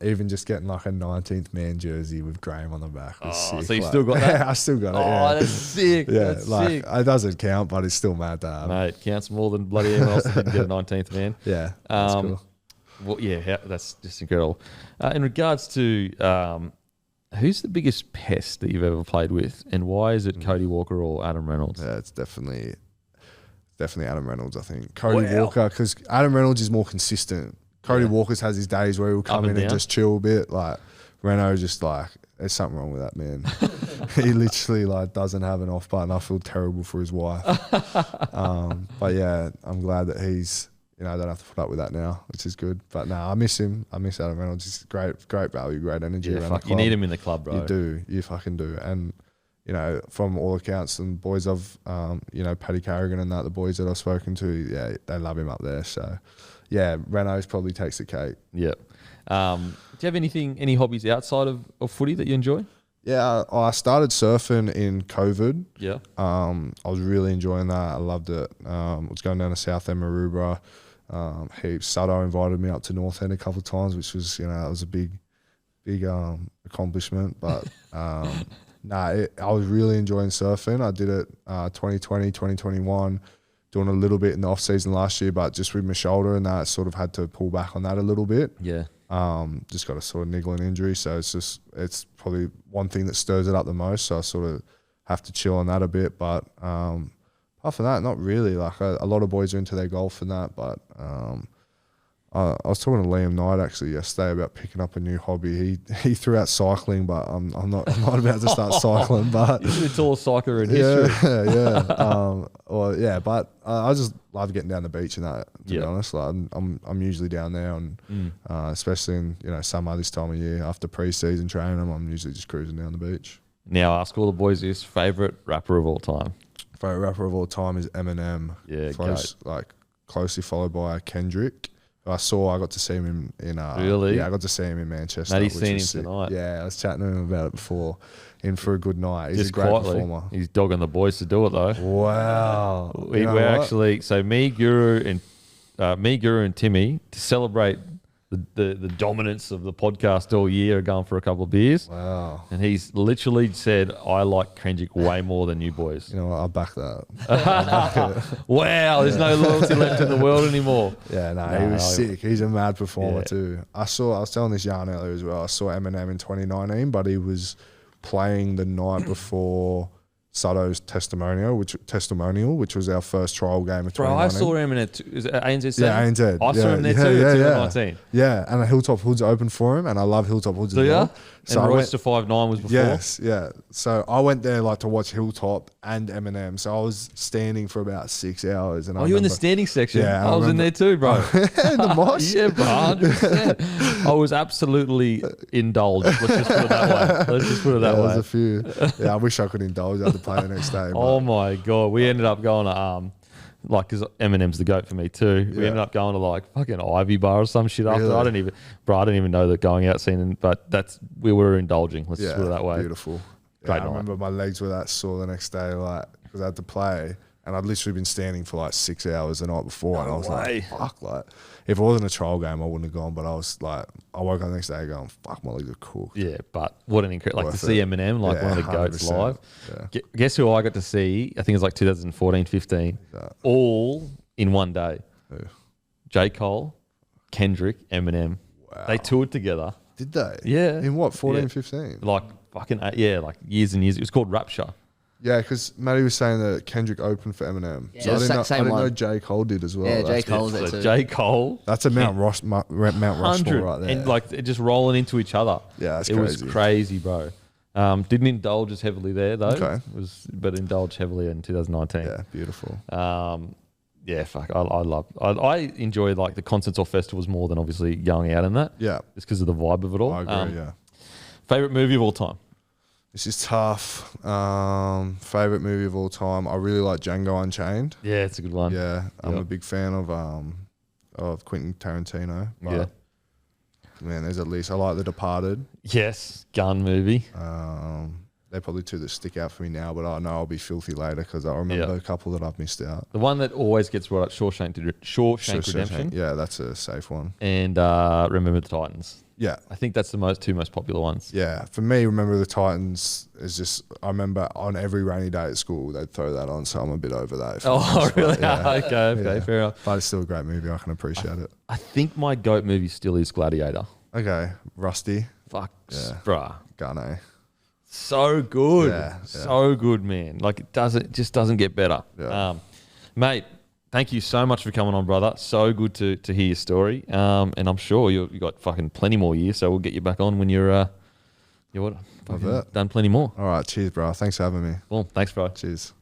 even just getting like a 19th man jersey with Graham on the back was sick. So you still got that? I still got it. Oh, that's sick. Yeah, that's like sick. it doesn't count, but it's still mad to have. Mate, counts more than bloody anyone else that didn't get a 19th man. Yeah, that's cool. Well, yeah, that's just incredible. In regards to who's the biggest pest that you've ever played with, and why is it Cody Walker or Adam Reynolds? Yeah, it's definitely Adam Reynolds, I think. Cody Walker, because Adam Reynolds is more consistent. Cody Walker's has his days where he'll come in and just chill a bit. Like, Renault just like, there's something wrong with that man. He literally like doesn't have an off button. I feel terrible for his wife. But yeah, I'm glad that he's, I don't have to put up with that now, which is good. But no, I miss him. I miss Adam Reynolds. He's great value, great energy around the club. You need him in the club, bro. You do. You fucking do. And, from all accounts and boys I've, Paddy Carrigan and that, the boys that I've spoken to, they love him up there. So, yeah, Reynolds probably takes the cake. Yep. Do you have any hobbies outside of footy that you enjoy? Yeah, I started surfing in COVID. Yeah. I was really enjoying that. I loved it. I was going down to South End Maroubra Heaps. Sutto invited me up to North End a couple of times, which was, that was a big accomplishment. But I was really enjoying surfing. I did it 2020, 2021, doing a little bit in the off season last year, but just with my shoulder and that, I sort of had to pull back on that a little bit. Yeah. Just got a sort of niggling injury, so it's probably one thing that stirs it up the most. So I sort of have to chill on that a bit. But apart from that, not really. Like a lot of boys are into their golf and that, but I was talking to Liam Knight actually yesterday about picking up a new hobby. He threw out cycling, but I'm not about to start cycling. But You're the tallest cycler in history. But I just love getting down the beach and that. To be honest, like I'm usually down there, and especially in summer this time of year after pre-season training, I'm usually just cruising down the beach. Now ask all the boys this: favorite rapper of all time. Favorite rapper of all time is Eminem. Yeah, closely followed by Kendrick. I got to see him in really? Yeah, I got to see him in Manchester. Matty's seen him tonight. Yeah, I was chatting to him about it before. In for a good night. He's just a great quietly performer. He's dogging the boys to do it though. Wow. We're actually me, Guru, and Timmy, to celebrate the dominance of the podcast all year, are going for a couple of beers. Wow. And he's literally said, I like Kendrick way more than you boys. You know what? I'll back that. Wow, there's no loyalty left in the world anymore. Yeah, he was sick. He's a mad performer too. I was telling this yarn earlier as well. I saw Eminem in 2019, but he was playing the night before Sutto's testimonial, which was our first trial game of 2019. Bro, I saw Eminem is it ANZ? Yeah, ANZ. I saw him there too in 2019. Yeah, and a Hilltop Hoods opened for him, and I love Hilltop Hoods as well. So and Royce to 5'9" was before? Yes, yeah. So I went there to watch Hilltop and Eminem. So I was standing for about 6 hours. And you in the standing section? Yeah. I was in there too, bro. In the mosh? Yeah, bro, 100%. I was absolutely indulged. Let's just put it that way. There was a few. Yeah, I wish I could indulge after playing the next day. Oh my God. We ended up going to because Eminem's the GOAT for me too. We ended up going to fucking Ivy Bar or some shit after. Really? I didn't even know that going out scene, but we were indulging. Let's just put it that way. Beautiful. Great I night. remember my legs were that sore the next day, because I had to play, and I'd literally been standing for 6 hours the night before, and I was like, fuck, if it wasn't a trial game, I wouldn't have gone. But I was I woke up the next day going, fuck, my legs are cooked. Yeah, but what an incredible, to see Eminem, one of the GOATs live. Yeah. Guess who I got to see? I think it was 2014, 15, all in one day. Who? J. Cole, Kendrick, Eminem. Wow. They toured together. Did they? Yeah. In what, 14, 15? Years and years. It was called Rapture. Yeah, because Matty was saying that Kendrick opened for Eminem. Yeah, So I didn't know one. J. Cole did as well. Yeah, J. Cole's there too. J. Cole. That's a Mount Rushmore right there. And just rolling into each other. Yeah, that's it crazy. was crazy, bro. Didn't indulge as heavily there though. Okay. But indulged heavily in 2019. Yeah, beautiful. Fuck. I enjoy the concerts or festivals more than obviously going out and that. Yeah. Just because of the vibe of it all. I agree, yeah. Favorite movie of all time? This is tough. Favorite movie of all time. I really like Django Unchained. Yeah, it's a good one. Yeah, I'm a big fan of Quentin Tarantino. But man, there's at least I like The Departed. Yes, gun movie. They're probably two that stick out for me now, but I know I'll be filthy later because I remember a couple that I've missed out. The one that always gets brought up, Shawshank Redemption. Yeah, that's a safe one. And Remember the Titans. Yeah. I think that's the two most popular ones. Yeah. For me, Remember the Titans is just, I remember on every rainy day at school, they'd throw that on, so I'm a bit over that. Oh, really? Yeah. Okay, fair enough. But it's still a great movie. I can appreciate it. I think my GOAT movie still is Gladiator. Okay. Rusty. Fuck, Yeah. bruh. Gunny. So good. Yeah. So good, man. It just doesn't get better. Yeah. Mate, thank you so much for coming on, brother. So good to hear your story. And I'm sure you got fucking plenty more years, so we'll get you back on when you're done plenty more. All right. Cheers, bro. Thanks for having me. Well, thanks, bro. Cheers.